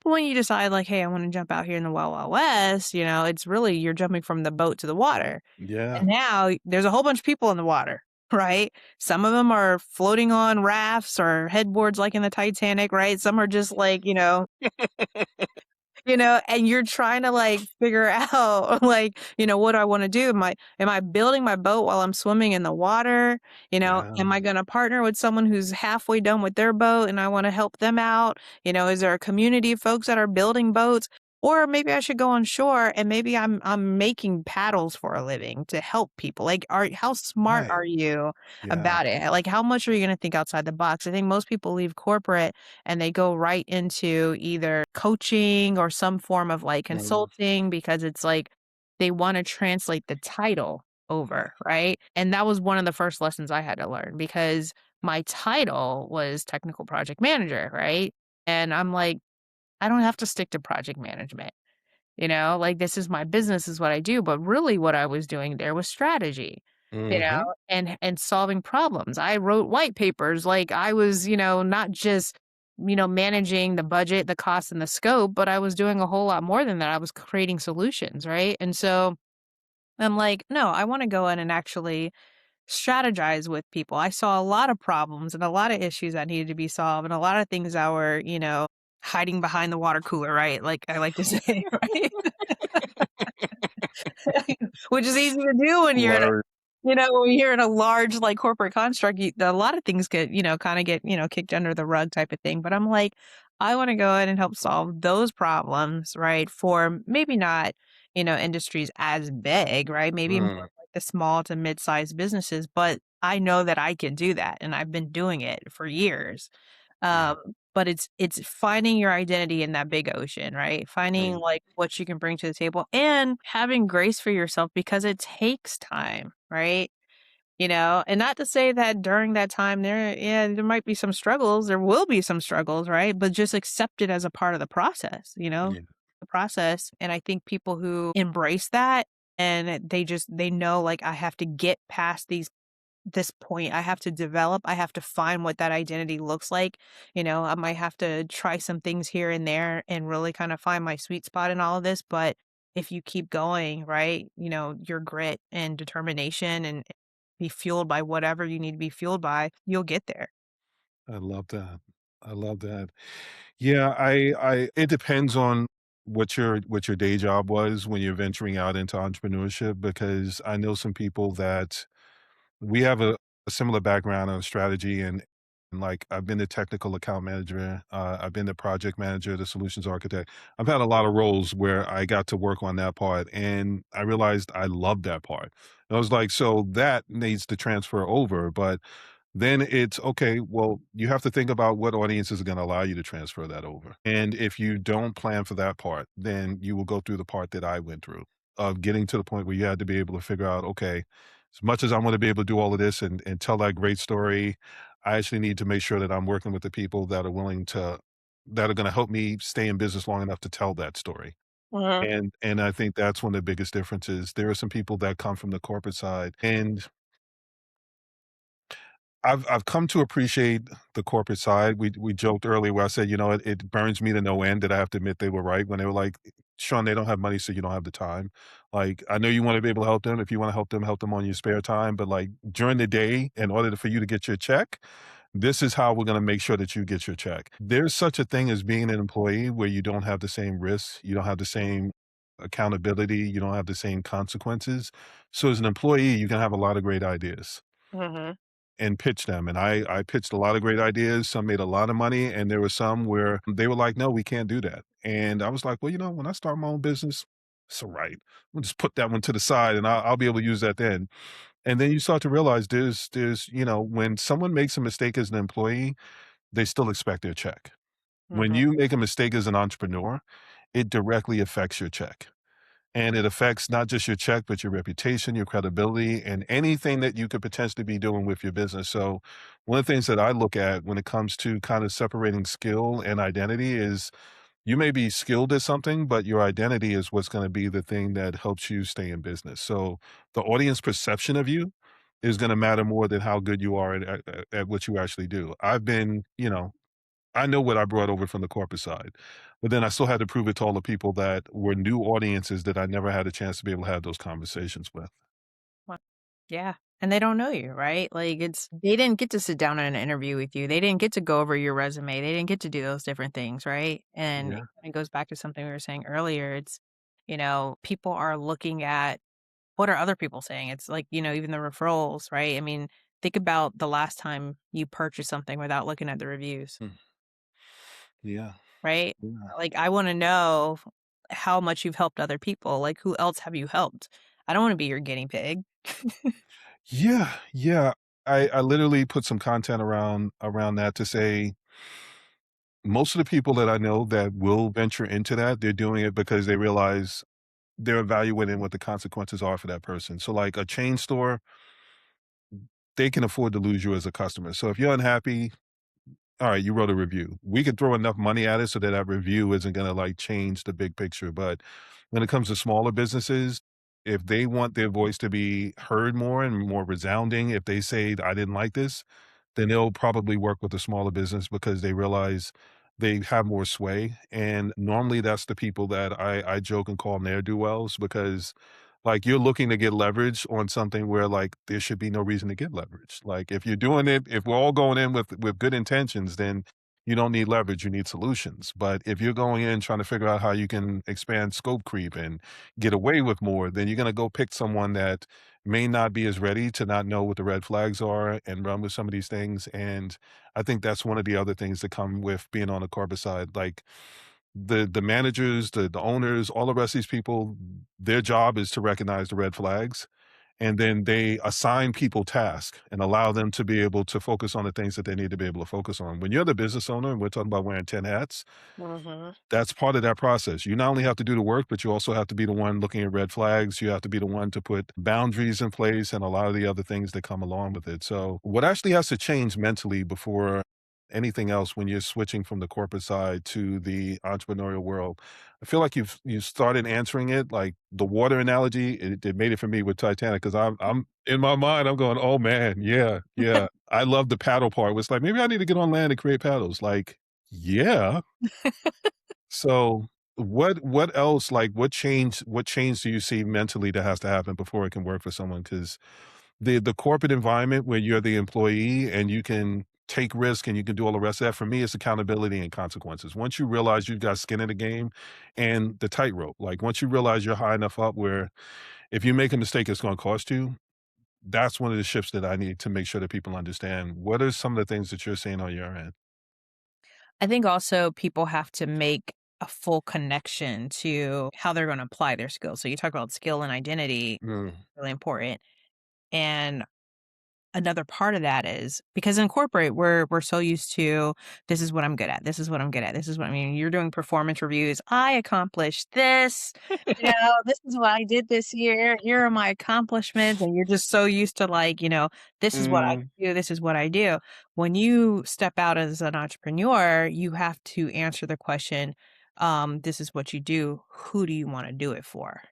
But when you decide like, "Hey, I wanna jump out here in the Wild Wild West," it's really you're jumping from the boat to the water. Yeah. And now there's a whole bunch of people in the water, right? Some of them are floating on rafts or headboards like in the Titanic, right? Some are just like, and you're trying to, like, figure out, like, what do I wanna do? Am I building my boat while I'm swimming in the water? Yeah. Am I gonna partner with someone who's halfway done with their boat and I wanna help them out? Is there a community of folks that are building boats? Or maybe I should go on shore and maybe I'm making paddles for a living to help people. Like, how smart Right. are you Yeah. about it? Like, how much are you gonna think outside the box? I think most people leave corporate and they go right into either coaching or some form of like Mm. consulting because it's like they want to translate the title over, right? And that was one of the first lessons I had to learn because my title was technical project manager, right? And I'm like, I don't have to stick to project management. Like this is my business is what I do, but really what I was doing there was strategy, Mhm. and solving problems. I wrote white papers, like I was, not just, managing the budget, the cost and the scope, but I was doing a whole lot more than that. I was creating solutions, right? And so I'm like, no, I want to go in and actually strategize with people. I saw a lot of problems and a lot of issues that needed to be solved and a lot of things that were, hiding behind the water cooler, right? Like I like to say, right? Which is easy to do when you're in a Word. when you're in a large, like, corporate construct, a lot of things get, kinda get, kicked under the rug type of thing, but I'm like, I wanna go in and help solve those problems, right, for maybe not, industries as big, right? Maybe more Mm. like the small to mid-sized businesses, but I know that I can do that, and I've been doing it for years. Yeah. Um, but it's finding your identity in that big ocean, right? Finding, Mm. like, what you can bring to the table and having grace for yourself because it takes time, right? And not to say that during that time there might be some struggles, there will be some struggles, right? But just accept it as a part of the process, Yeah. the process. And I think people who embrace that and they know like I have to get past this point. I have to develop, I have to find what that identity looks like. I might have to try some things here and there and really kind of find my sweet spot in all of this. But if you keep going, right, your grit and determination and be fueled by whatever you need to be fueled by, you'll get there. I love that. I love that. Yeah, I it depends on what your day job was when you're venturing out into entrepreneurship, because I know some people that we have a similar background on strategy, and like I've been the technical account manager, I've been the project manager, the solutions architect. I've had a lot of roles where I got to work on that part, and I realized I loved that part. And I was like, so that needs to transfer over, but then it's okay, well, you have to think about what audiences are going to allow you to transfer that over. And if you don't plan for that part, then you will go through the part that I went through of getting to the point where you had to be able to figure out, okay, as much as I want to be able to do all of this and tell that great story, I actually need to make sure that I'm working with the people that are willing to, that are going to help me stay in business long enough to tell that story. Mhm. And I think that's one of the biggest differences. There are some people that come from the corporate side, and I've come to appreciate the corporate side. We joked earlier where I said, it burns me to no end that I have to admit they were right when they were like, "Sean, they don't have money, so you don't have the time." Like, I know you want to be able to help them. If you want to help them on your spare time. But like during the day, in order for you to get your check, this is how we're going to make sure that you get your check. There's such a thing as being an employee where you don't have the same risks, you don't have the same accountability, you don't have the same consequences. So as an employee, you can have a lot of great ideas Mhm. and pitch them. And I pitched a lot of great ideas. Some made a lot of money, and there were some where they were like, "No, we can't do that." And I was like, "Well, when I start my own business, it's all right. We'll just put that one to the side, and I'll be able to use that then." And then you start to realize when someone makes a mistake as an employee, they still expect their check. When Mhm. you make a mistake as an entrepreneur, it directly affects your check. and it affects not just your check, but your reputation, your credibility, and anything that you could potentially be doing with your business. So, one of the things that I look at when it comes to kind of separating skill and identity is you may be skilled at something, but your identity is what's going to be the thing that helps you stay in business. So, the audience perception of you is going to matter more than how good you are at what you actually do. I've been, I know what I brought over from the corporate side, but then I still had to prove it to all the people that were new audiences that I never had a chance to be able to have those conversations with. Well, yeah, and they don't know you, right? Like, it's they didn't get to sit down in an interview with you. They didn't get to go over your resume. They didn't get to do those different things, right? And it Yeah. kinda goes back to something we were saying earlier. It's, people are looking at what are other people saying? It's like, even the referrals, right? I mean, think about the last time you purchased something without looking at the reviews, Mm. Yeah. right? Yeah. Like, I wanna know how much you've helped other people. Like, who else have you helped? I don't wanna be your guinea pig. Yeah. Yeah. I literally put some content around that to say most of the people that I know that will venture into that, they're doing it because they realize they're evaluating what the consequences are for that person. So like a chain store, they can afford to lose you as a customer. So if you're unhappy, all right, you wrote a review. We could throw enough money at it so that that review isn't gonna, like, change the big picture, but when it comes to smaller businesses, if they want their voice to be heard more and more resounding, if they say, "I didn't like this," then they'll probably work with a smaller business because they realize they have more sway, and normally that's the people that I joke and call ne'er-do-wells because, like, you're looking to get leverage on something where, like, there should be no reason to get leverage. Like, if you're doing it if we're all going in with good intentions, then you don't need leverage, you need solutions. But if you're going in trying to figure out how you can expand scope creep and get away with more, then you're gonna go pick someone that may not be as ready to not know what the red flags are and run with some of these things, and I think that's one of the other things that come with being on the corporate side, like, the managers, the owners, all the rest of these people, their job is to recognize the red flags, and then they assign people tasks and allow them to be able to focus on the things that they need to be able to focus on. When you're the business owner, and we're talking about wearing 10 hats, Mhm. that's part of that process. You not only have to do the work, but you also have to be the one looking at red flags. You have to be the one to put boundaries in place and a lot of the other things that come along with it. So, what actually has to change mentally before anything else when you're switching from the corporate side to the entrepreneurial world? I feel like you started answering it like the water analogy. It made it for me with Titanic because I'm in my mind. I'm going, oh man, yeah, yeah. I love the paddle part. It's like maybe I need to get on land and create paddles. Like, yeah, so, what else, like, what change do you see mentally that has to happen before it can work for someone? Because the corporate environment where you're the employee and you can take risk and you can do all the rest of that, for me, it's accountability and consequences. Once you realize you've got skin in the game and the tightrope, like, once you realize you're high enough up where if you make a mistake, it's gonna cost you, that's one of the shifts that I need to make sure that people understand. What are some of the things that you're seeing on your end? I think also people have to make a full connection to how they're gonna apply their skills. So you talk about skill and identity, Mm, really important. And another part of that is because in corporate, we're so used to this is what I'm good at. This is what I'm good at. This is what I mean. You're doing performance reviews. I accomplished this. This is what I did this year. Here are my accomplishments. And you're just so used to like, this is what I mm, do. This is what I do. When you step out as an entrepreneur, you have to answer the question, this is what you do. Who do you want to do it for?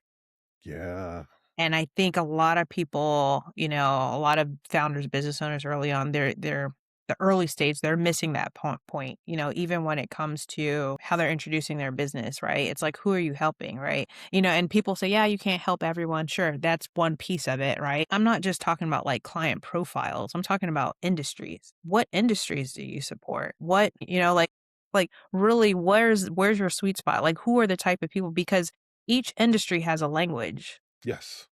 yeah. And I think a lot of people, a lot of founders, business owners early on, they're the early stage, they're missing that point, even when it comes to how they're introducing their business, right? It's like, who are you helping, right? And people say, yeah, you can't help everyone. Sure, that's one piece of it, right? I'm not just talking about like client profiles. I'm talking about industries. What industries do you support? What, like really where's your sweet spot? Like who are the type of people? Because each industry has a language, Yes.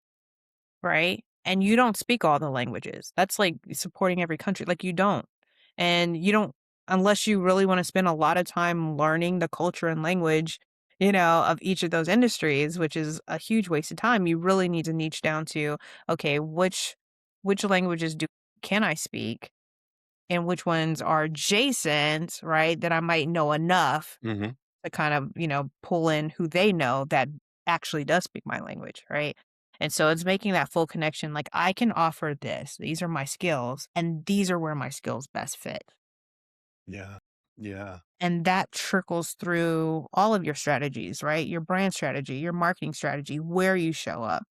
right? And you don't speak all the languages. That's like supporting every country. Like you don't. And you don't unless you really want to spend a lot of time learning the culture and language, of each of those industries, which is a huge waste of time. You really need to niche down to, okay, which languages do can I speak and which ones are adjacent, right? That I might know enough Mhm. to kind of, pull in who they know that actually does speak my language, right? And so it's making that full connection. Like, I can offer this. These are my skills, and these are where my skills best fit. Yeah. Yeah. And that trickles through all of your strategies, right? Your brand strategy, your marketing strategy, where you show up,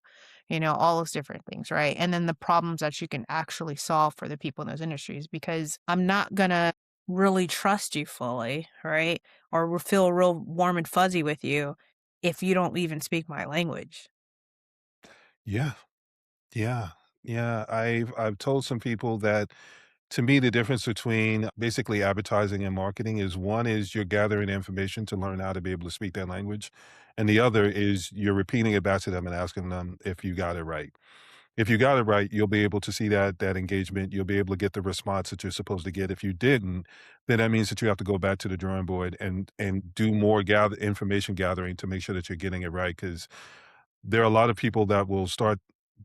all those different things, right? And then the problems that you can actually solve for the people in those industries, because I'm not going to really trust you fully, right? Or feel real warm and fuzzy with you if you don't even speak my language. Yeah. Yeah. Yeah. I've told some people that to me, the difference between basically advertising and marketing is one is you're gathering information to learn how to be able to speak that language. And the other is you're repeating it back to them and asking them if you got it right. If you got it right, you'll be able to see that engagement. You'll be able to get the response that you're supposed to get. If you didn't, then that means that you have to go back to the drawing board and do more gather information gathering to make sure that you're getting it right. Because there are a lot of people that will start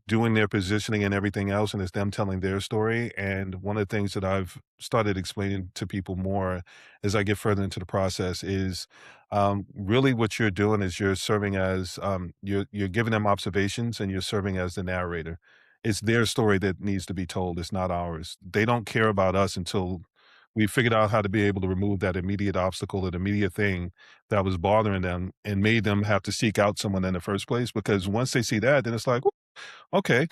doing their positioning and everything else, and it's them telling their story. And one of the things that I've started explaining to people more as I get further into the process is really what you're doing is you're serving as you're giving them observations and you're serving as the narrator. It's their story that needs to be told. It's not ours. They don't care about us until we figured out how to be able to remove that immediate obstacle, that immediate thing that was bothering them and made them have to seek out someone in the first place. Because once they see that, then it's like, okay,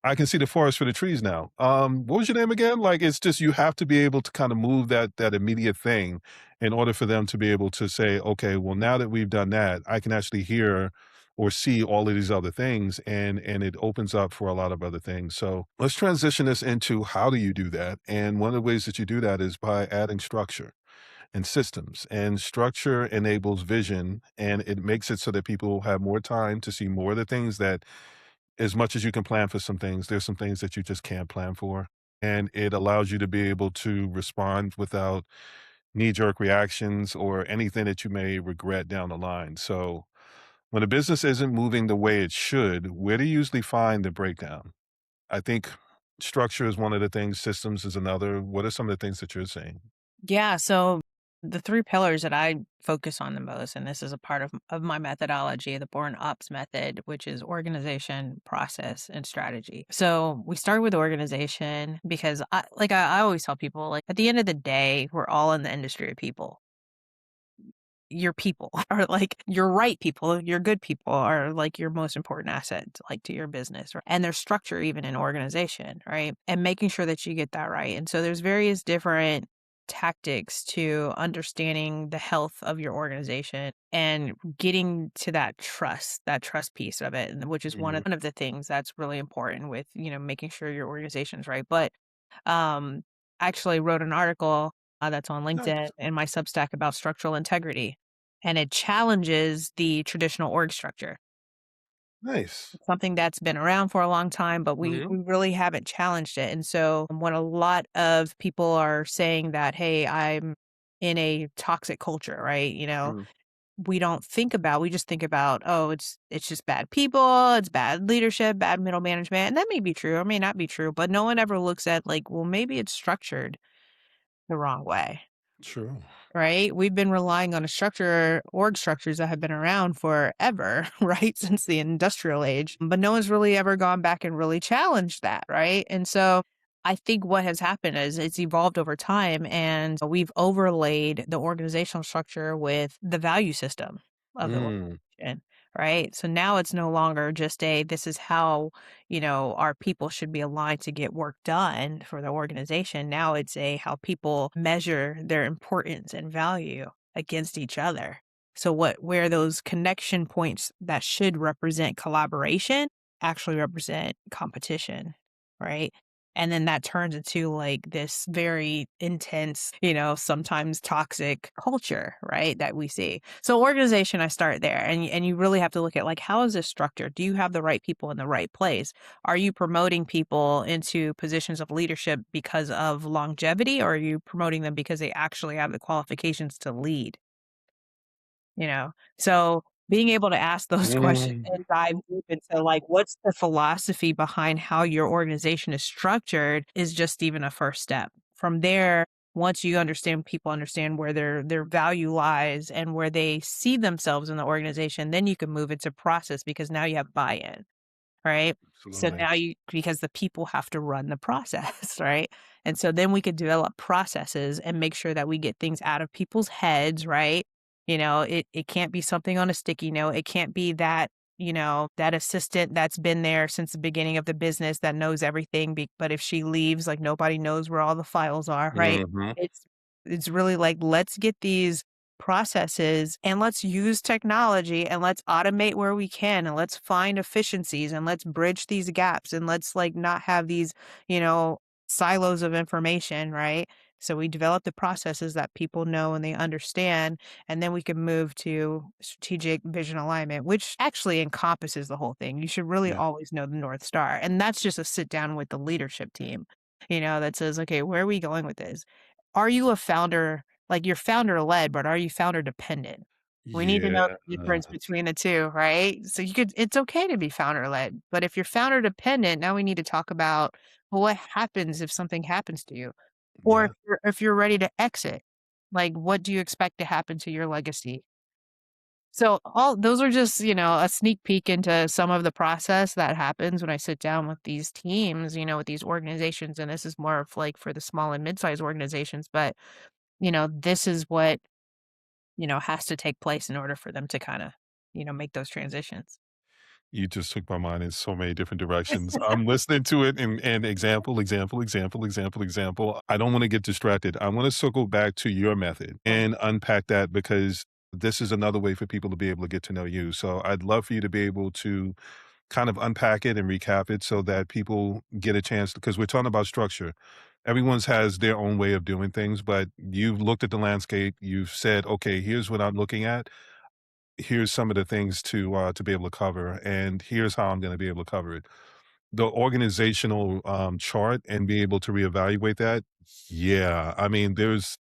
I can see the forest for the trees now. What was your name again? Like, it's just you have to be able to kind of move that immediate thing in order for them to be able to say, okay, well, now that we've done that, I can actually hear or see all of these other things, and it opens up for a lot of other things. So let's transition this into how do you do that? And one of the ways that you do that is by adding structure and systems. And structure enables vision, and it makes it so that people have more time to see more of the things that as much as you can plan for some things, there's some things that you just can't plan for. And it allows you to be able to respond without knee jerk reactions or anything that you may regret down the line. So, when a business isn't moving the way it should, where do you usually find the breakdown? I think structure is one of the things, systems is another. What are some of the things that you're saying? Yeah, so the 3 pillars that I focus on the most, and this is a part of my methodology, the Born Ops method, which is organization, process, and strategy. So we start with organization because I always tell people, like, at the end of the day, we're all in the industry of people. Your people are like your right people, your good people are like your most important asset, like to your business, right? And there's structure even in organization, right? And making sure that you get that right. And so there's various different tactics to understanding the health of your organization and getting to that trust piece of it, and which is Mhm. one of the things that's really important with, making sure your organization's right. But um I actually wrote an article that's on LinkedIn Nice. in my Substack about structural integrity, and it challenges the traditional org structure. Nice. It's something that's been around for a long time, but we Mhm. really haven't challenged it. And so when a lot of people are saying that, hey, I'm in a toxic culture, right? Mhm. We just think about, oh, it's just bad people, it's bad leadership, bad middle management. And that may be true or may not be true, but no one ever looks at like, well, maybe it's structured the wrong way. True. Right? We've been relying on org structures that have been around forever, right? Since the industrial age, but no one's really ever gone back and really challenged that, right? And so I think what has happened is it's evolved over time and we've overlaid the organizational structure with the value system of the Mm. organization, right? So now it's no longer just this is how, our people should be aligned to get work done for the organization. Now it's how people measure their importance and value against each other. So where those connection points that should represent collaboration actually represent competition, right? And then that turns into like this very intense, sometimes toxic culture, right? That we see. So organization, I start there. And you really have to look at like, how is this structured? Do you have the right people in the right place? Are you promoting people into positions of leadership because of longevity, or are you promoting them because they actually have the qualifications to lead? You know? So, being able to ask those questions Mm. and dive deep into, like, what's the philosophy behind how your organization is structured is just even a first step. From there once you understand people understand where their value lies and where they see themselves in the organization, then you can move into process because now you have buy-in. Right? So Absolutely. now you because the people have to run the process, right? And so then we could develop processes and make sure that we get things out of people's heads, right? It can't be something on a sticky note. It can't be that, that assistant that's been there since the beginning of the business that knows everything, but if she leaves, like nobody knows where all the files are, right? Mhm. It's it's really like let's get these processes and let's use technology and let's automate where we can and let's find efficiencies and let's bridge these gaps and let's like not have these, you know, silos of information, right? So we develop the processes that people know and they understand, and then we can move to strategic vision alignment, which actually encompasses the whole thing. You should really Yeah. always know the North Star. And that's just a sit down with the leadership team, that says, okay, where are we going with this? Are you a founder like, you're founder led, but are you founder dependent? We need to know Yeah. the difference between the 2, right? So it's okay to be founder led, but if you're founder dependent, now we need to talk about, well, what happens if something happens to you? Or Yeah. if you're ready to exit, like, what do you expect to happen to your legacy? So all those are just, a sneak peek into some of the process that happens when I sit down with these teams, with these organizations, and this is more of like for the small and mid-sized organizations, but this is what, has to take place in order for them to kinda, make those transitions. You just took my mind in so many different directions. I'm listening to it and example, example, example, example, example. I don't wanna get distracted. I wanna circle back to your method Mm. and unpack that because this is another way for people to be able to get to know you. So I'd love for you to be able to kind of unpack it and recap it so that people get a chance because we're talking about structure. Everyone's has their own way of doing things, but you've looked at the landscape. You've said, okay, here's what I'm looking at. Here's some of the things to be able to cover, and here's how I'm going to be able to cover it. The organizational chart and be able to reevaluate that. Yeah, I mean, there's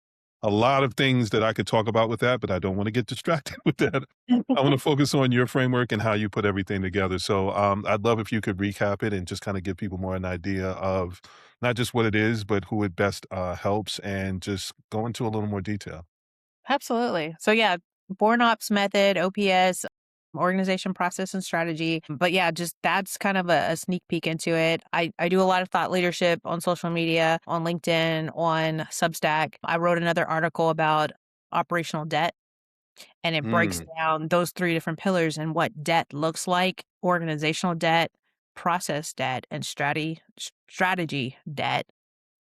a lot of things that I could talk about with that, but I don't want to get distracted with that. I want to focus on your framework and how you put everything together. So I'd love if you could recap it and just kind of give people more an idea of not just what it is, but who it best helps, and just go into a little more detail. Absolutely. So, yeah, Born Ops method, OPS, organization, process, and strategy. But, yeah, just that's kind of a sneak peek into it. I do a lot of thought leadership on social media, on LinkedIn, on Substack. I wrote another article about operational debt, and it breaks Mm, down those 3 different pillars and what debt looks like: organizational debt, process debt, and strategy debt.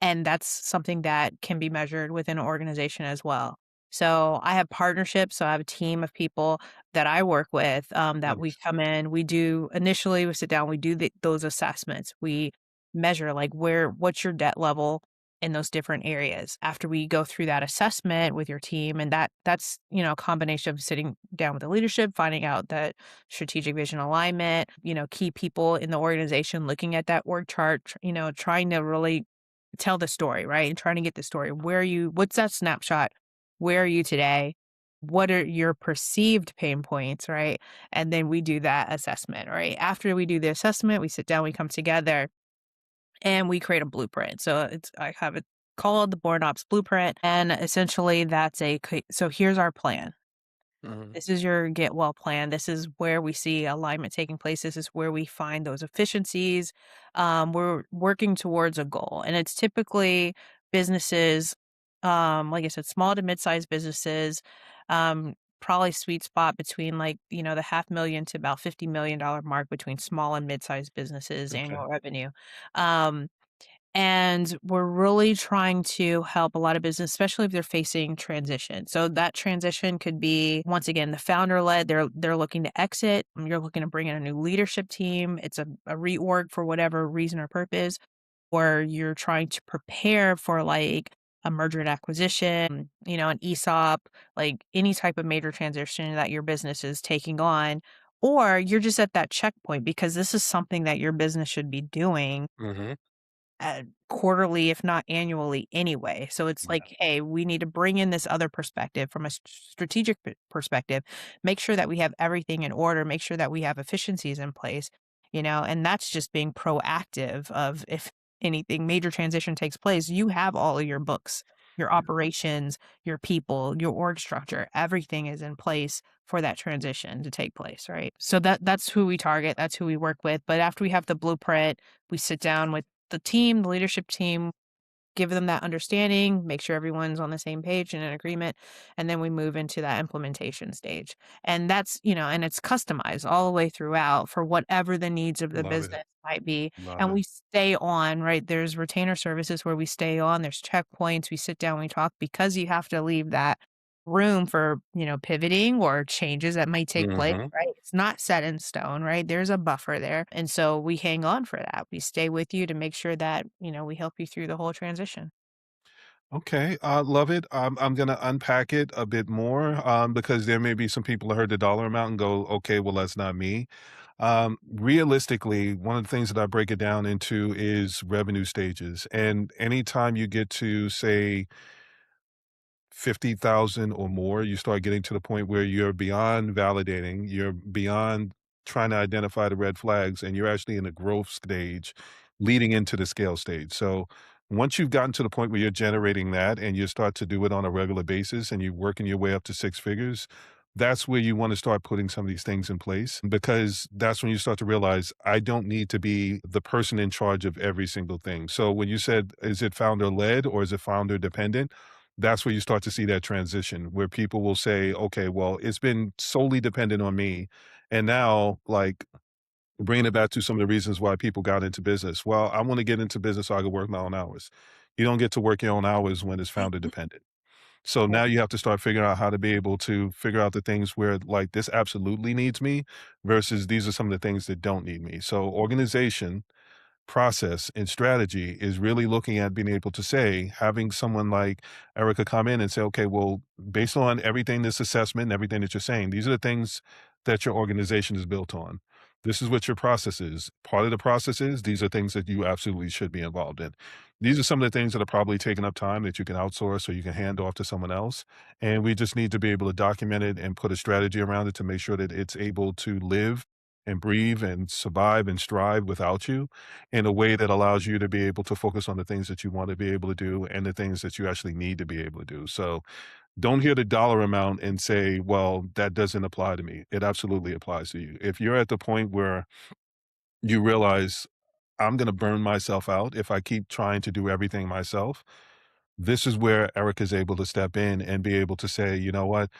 And that's something that can be measured within an organization as well. So I have partnerships. So I have a team of people that I work with, that we nice. come in. We do initially, we sit down, we do those assessments. We measure like what's your debt level in those different areas. After we go through that assessment with your team, and that's a combination of sitting down with the leadership, finding out that strategic vision alignment, key people in the organization, looking at that org chart, trying to really tell the story, right? And trying to get the story. What's that snapshot? Where are you today? What are your perceived pain points, right? And then we do that assessment, right? After we do the assessment, we sit down, we come together, and we create a blueprint. So I have it called the Born Ops Blueprint. And essentially so here's our plan. Mhm. This is your get well plan. This is where we see alignment taking place. This is where we find those efficiencies. We're working towards a goal, and it's typically businesses, like I said, small to mid-sized businesses, probably sweet spot between like the 500,000 to about $50 million mark between small and mid-sized businesses Okay. annual revenue. Um, and we're really trying to help a lot of business, especially if they're facing transition. So that transition could be, once again, the founder led. They're looking to exit. You're looking to bring in a new leadership team. It's a reorg for whatever reason or purpose, or you're trying to prepare for like a merger and acquisition, an ESOP, like any type of major transition that your business is taking on. Or you're just at that checkpoint because this is something that your business should be doing Mhm. quarterly, if not annually anyway. So it's Yeah. like, hey, we need to bring in this other perspective from a strategic perspective, make sure that we have everything in order, make sure that we have efficiencies in place, and that's just being proactive of if anything major transition takes place, you have all of your books. your operations, your people, your org structure, everything is in place for that transition to take place, right? So that's who we target, that's who we work with. But after we have the blueprint, we sit down with the team, the leadership team, give them that understanding, make sure everyone's on the same page and in agreement, and then we move into that implementation stage. And that's, and it's customized all the way throughout for whatever the needs of the Love it. business might be. Love And it. we stay on, right? There's retainer services where we stay on, there's checkpoints, we sit down, we talk because you have to leave that room for, pivoting or changes that might take place, Mhm. right? It's not set in stone, right? There's a buffer there. And so we hang on for that. We stay with you to make sure that, we help you through the whole transition. Okay, I love it. I'm gonna unpack it a bit more, because there may be some people that heard the dollar amount and go, "Okay, well, that's not me." Realistically, one of the things that I break it down into is revenue stages, and anytime you get to, say, 50,000 or more, you start getting to the point where you're beyond validating, you're beyond trying to identify the red flags, and you're actually in the growth stage leading into the scale stage. So once you've gotten to the point where you're generating that and you start to do it on a regular basis and you're working your way up to six figures, that's where you want to start putting some of these things in place because that's when you start to realize I don't need to be the person in charge of every single thing. So when you said, is it founder led or is it founder dependent? That's where you start to see that transition where people will say, okay, well, it's been solely dependent on me. And now, like, bringing it back to some of the reasons why people got into business. Well, I want to get into business so I can work my own hours. You don't get to work your own hours when it's founder dependent. So now you have to start figuring out how to be able to figure out the things where, like, this absolutely needs me versus these are some of the things that don't need me. So, organization, process and strategy is really looking at being able to say, having someone like Erica come in and say, okay, well, based on everything, this assessment and everything that you're saying, these are the things that your organization is built on. This is what your process is. Part of the process is these are things that you absolutely should be involved in. These are some of the things that are probably taking up time that you can outsource or you can hand off to someone else. And we just need to be able to document it and put a strategy around it to make sure that it's able to live and breathe and survive and strive without you in a way that allows you to be able to focus on the things that you want to be able to do and the things that you actually need to be able to do. So don't hear the dollar amount and say, well, that doesn't apply to me. It absolutely applies to you. If you're at the point where you realize I'm going to burn myself out if I keep trying to do everything myself, this is where Eric is able to step in and be able to say, you know what?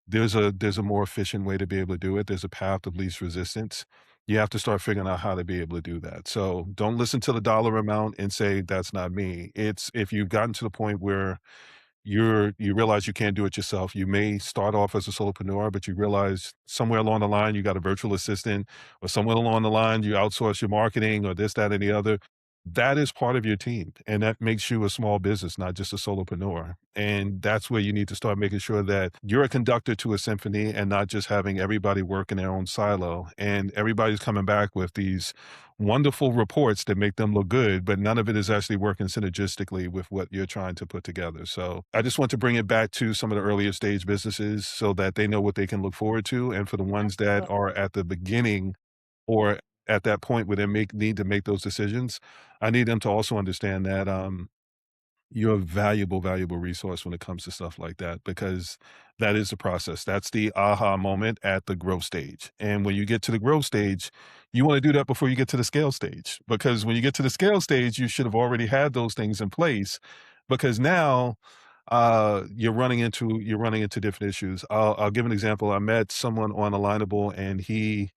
There's a more efficient way to be able to do it. There's a path of least resistance. You have to start figuring out how to be able to do that. So don't listen to the dollar amount and say that's not me. It's if you've gotten to the point where you realize you can't do it yourself. You may start off as a solopreneur, but you realize somewhere along the line you got a virtual assistant, or somewhere along the line you outsource your marketing or this, that, and the other. That is part of your team, and that makes you a small business, not just a solopreneur. And that's where you need to start making sure that you're a conductor to a symphony and not just having everybody work in their own silo. And everybody's coming back with these wonderful reports that make them look good, but none of it is actually working synergistically with what you're trying to put together. So I just want to bring it back to some of the earlier stage businesses so that they know what they can look forward to. And for the ones that Absolutely. are at the beginning or at that point where they need to make those decisions, I need them to also understand that you're a valuable, valuable resource when it comes to stuff like that because that is the process. That's the aha moment at the growth stage. And when you get to the growth stage, you want to do that before you get to the scale stage because when you get to the scale stage, you should have already had those things in place because now you're running into different issues. I'll give an example. I met someone on Alignable and he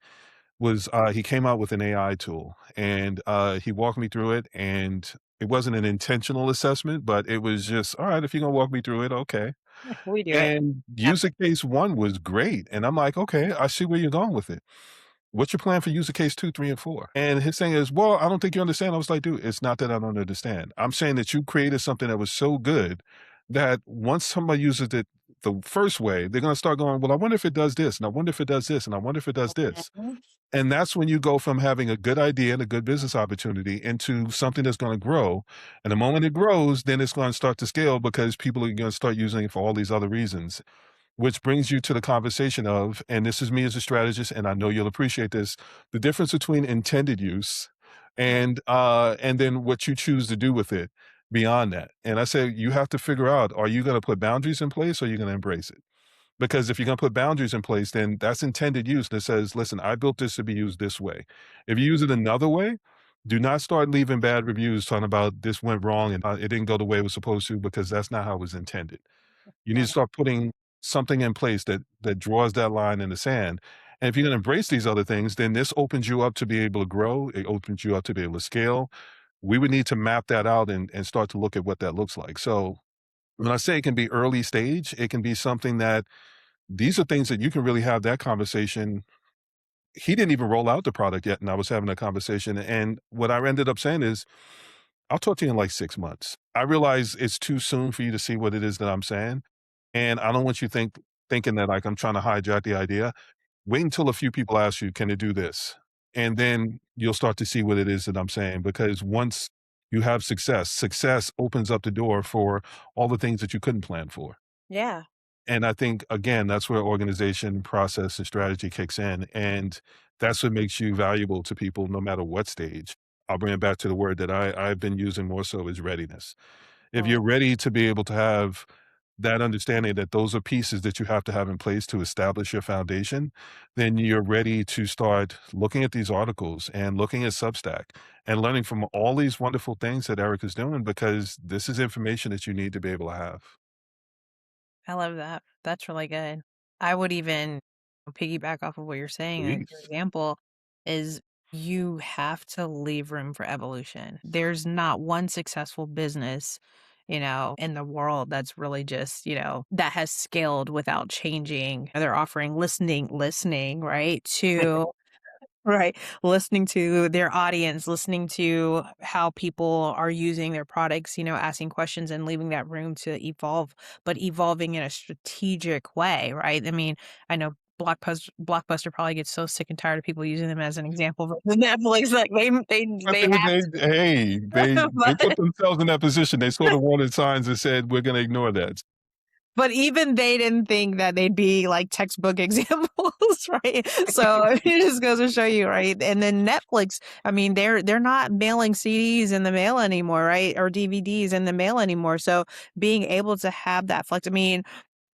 came out with an AI tool and he walked me through it and it wasn't an intentional assessment, but it was just, all right, if you're gonna walk me through it, okay. Yeah, we do it. And Yep. user case one was great. And I'm like, okay, I see where you're going with it. What's your plan for user case two, three, and four? And his thing is, well, I don't think you understand. I was like, dude, it's not that I don't understand. I'm saying that you created something that was so good that once somebody uses it the first way, they're gonna start going, well, I wonder if it does this, and I wonder if it does this, and I wonder if it does this. Mhm. And that's when you go from having a good idea and a good business opportunity into something that's going to grow. And the moment it grows, then it's going to start to scale because people are going to start using it for all these other reasons, which brings you to the conversation of, and this is me as a strategist, and I know you'll appreciate this, the difference between intended use and then what you choose to do with it. beyond that. And I say, you have to figure out, are you going to put boundaries in place or are you going to embrace it? Because if you're going to put boundaries in place, then that's intended use that says, listen, I built this to be used this way. If you use it another way, do not start leaving bad reviews talking about this went wrong and it didn't go the way it was supposed to, because that's not how it was intended. You need to Right. start putting something in place that draws that line in the sand. And if you're gonna embrace these other things, then this opens you up to be able to grow. It opens you up to be able to scale. We would need to map that out and start to look at what that looks like. So when I say it can be early stage, it can be something that these are things that you can really have that conversation. He didn't even roll out the product yet, and I was having a conversation. And what I ended up saying is, I'll talk to you in like 6 months. I realize it's too soon for you to see what it is that I'm saying. And I don't want you thinking that like I'm trying to hijack the idea. Wait until a few people ask you, can it do this? And then you'll start to see what it is that I'm saying. Because once you have success, success opens up the door for all the things that you couldn't plan for. Yeah. And I think, again, that's where organization, process, and strategy kicks in. And that's what makes you valuable to people no matter what stage. I'll bring it back to the word that I've been using more so is readiness. If Right. you're ready to be able to have that understanding that those are pieces that you have to have in place to establish your foundation, then you're ready to start looking at these articles and looking at Substack and learning from all these wonderful things that Eric is doing, because this is information that you need to be able to have. I love that. That's really good. I would even piggyback off of what you're saying. Your Please. example is you have to leave room for evolution. There's not one successful business, in the world that's really just, that has scaled without changing. They're offering listening, right? To Right. Listening to their audience, listening to how people are using their products, asking questions and leaving that room to evolve, but evolving in a strategic way, right? I mean, I know Blockbuster probably gets so sick and tired of people using them as an example versus Netflix. Like But they have they to, put but themselves in that position. They sort of wanted signs that said, "We're gonna ignore that." But even they didn't think that they'd be like textbook examples, right? So it just goes to show you, right? And then Netflix, I mean, they're not mailing CDs in the mail anymore, right? Or DVDs in the mail anymore. So being able to have that flex, I mean,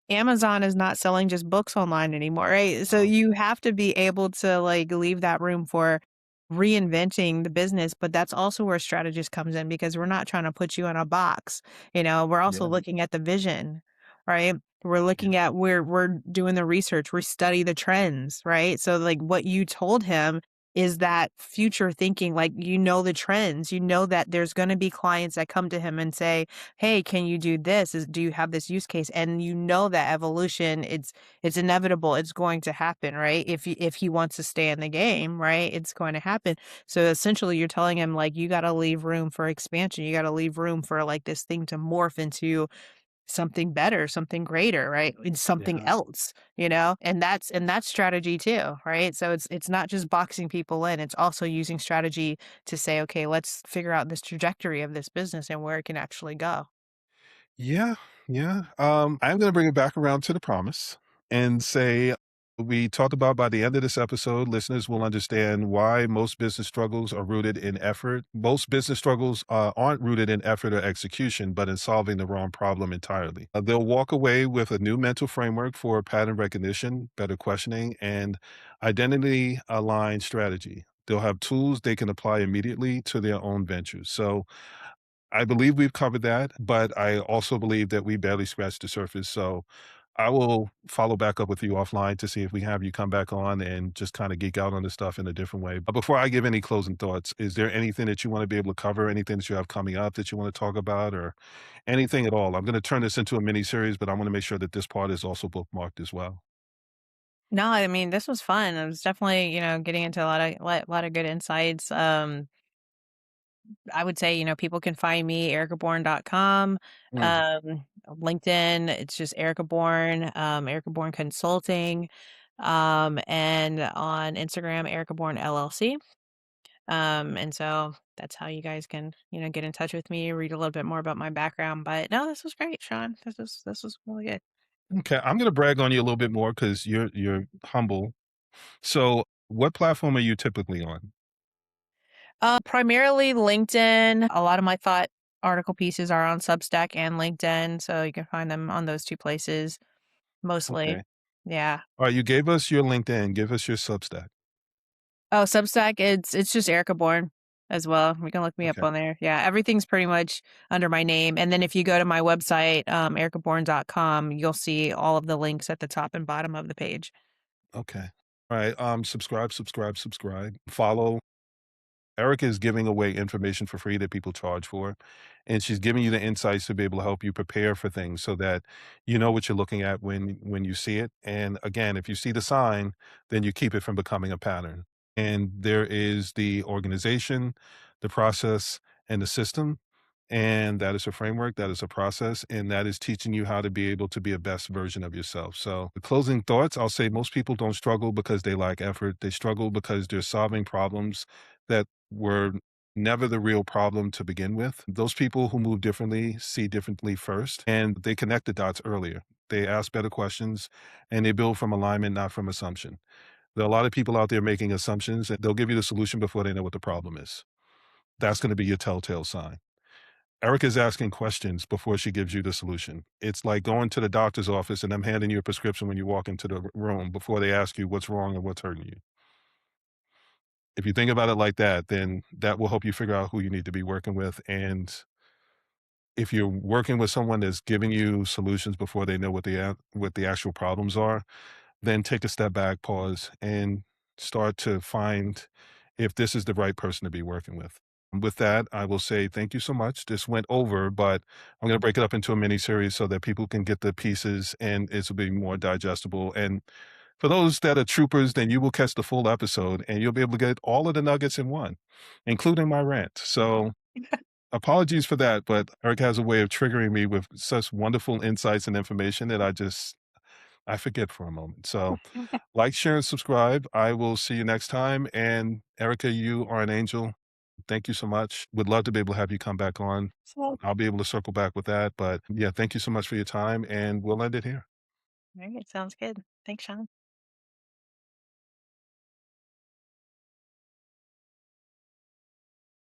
Amazon is not selling just books online anymore, right? So Um, you have to be able to like leave that room for reinventing the business, but that's also where strategist comes in because we're not trying to put you in a box. We're also yeah, looking at the vision, right? We're yeah, looking at where we're doing the research, we study the trends, right? So like what you told him is that future thinking, like the trends, that there's going to be clients that come to him and say, "Hey, can you do this? Do you have this use case?" And that evolution, it's inevitable. It's going to happen, right? If he wants to stay in the game, right? It's going to happen. So essentially you're telling him like you got to leave room for expansion. You got to leave room for like this thing to morph into something better, something greater, right? In something yeah. else, and that's strategy too, right? So it's not just boxing people in, it's also using strategy to say, okay, let's figure out this trajectory of this business and where it can actually go. Yeah, yeah. I'm going to bring it back around to the promise and say we talked about by the end of this episode, listeners will understand why most business struggles are rooted in effort. Most business struggles aren't rooted in effort or execution, but in solving the wrong problem entirely. They'll walk away with a new mental framework for pattern recognition, better questioning, and identity aligned strategy. They'll have tools they can apply immediately to their own ventures. So, I believe we've covered that, but I also believe that we barely scratched the surface. So I will follow back up with you offline to see if we have you come back on and just kind of geek out on this stuff in a different way. But before I give any closing thoughts, is there anything that you want to be able to cover? Anything that you have coming up that you want to talk about, or anything at all? I'm going to turn this into a mini series, but I want to make sure that this part is also bookmarked as well. No, I mean, this was fun. I was definitely, getting into a lot of good insights. I would say, people can find me, ericabourne.com. Mm. LinkedIn, it's just Erica Bourne, Erica Bourne Consulting. And on Instagram, Erica Bourne LLC. And so that's how you guys can, get in touch with me, read a little bit more about my background. But no, this was great, Sean. This was really good. Okay, I'm going to brag on you a little bit more because you're humble. So, what platform are you typically on? Primarily LinkedIn. A lot of my thought article pieces are on Substack and LinkedIn, so you can find them on those 2 places mostly. Okay. Yeah. Alright, you gave us your LinkedIn, give us your Substack. Oh, Substack, it's just Erica Bourne as well. You can look me up Okay, on there. Yeah, everything's pretty much under my name, and then if you go to my website, ericabourne.com, you'll see all of the links at the top and bottom of the page. okay. Alright, subscribe, subscribe, subscribe. Follow. Erica is giving away information for free that people charge for, and she's giving you the insights to be able to help you prepare for things so that you know what you're looking at when you see it. And again, if you see the sign, then you keep it from becoming a pattern. And there is the organization, the process, and the system. And that is a framework, that is a process, and that is teaching you how to be able to be a best version of yourself. So, the closing thoughts, I'll say most people don't struggle because they lack effort. They struggle because they're solving problems that were never the real problem to begin with. Those people who move differently see differently first, and they connect the dots earlier. They ask better questions and they build from alignment, not from assumption. There are a lot of people out there making assumptions and they'll give you the solution before they know what the problem is. That's going to be your telltale sign. Erica's asking questions before she gives you the solution. It's like going to the doctor's office and them handing you a prescription when you walk into the room before they ask you what's wrong and what's hurting you. If you think about it like that, then that will help you figure out who you need to be working with. And if you're working with someone that's giving you solutions before they know what the actual problems are, then take a step back, pause, and start to find if this is the right person to be working with. With that, I will say thank you so much. This went over, but I'm going to break it up into a mini series so that people can get the pieces and it will be more digestible. And for those that are troopers, then you will catch the full episode and you'll be able to get all of the nuggets in one, including my rant. So apologies for that, but Eric has a way of triggering me with such wonderful insights and information that I forget for a moment. So like, share, and subscribe. I will see you next time. And Erica, you are an angel. Thank you so much. Would love to be able to have you come back on. So I'll be able to circle back with that. But yeah, thank you so much for your time. And we'll end it here. alright, sounds good. Thanks, Sean.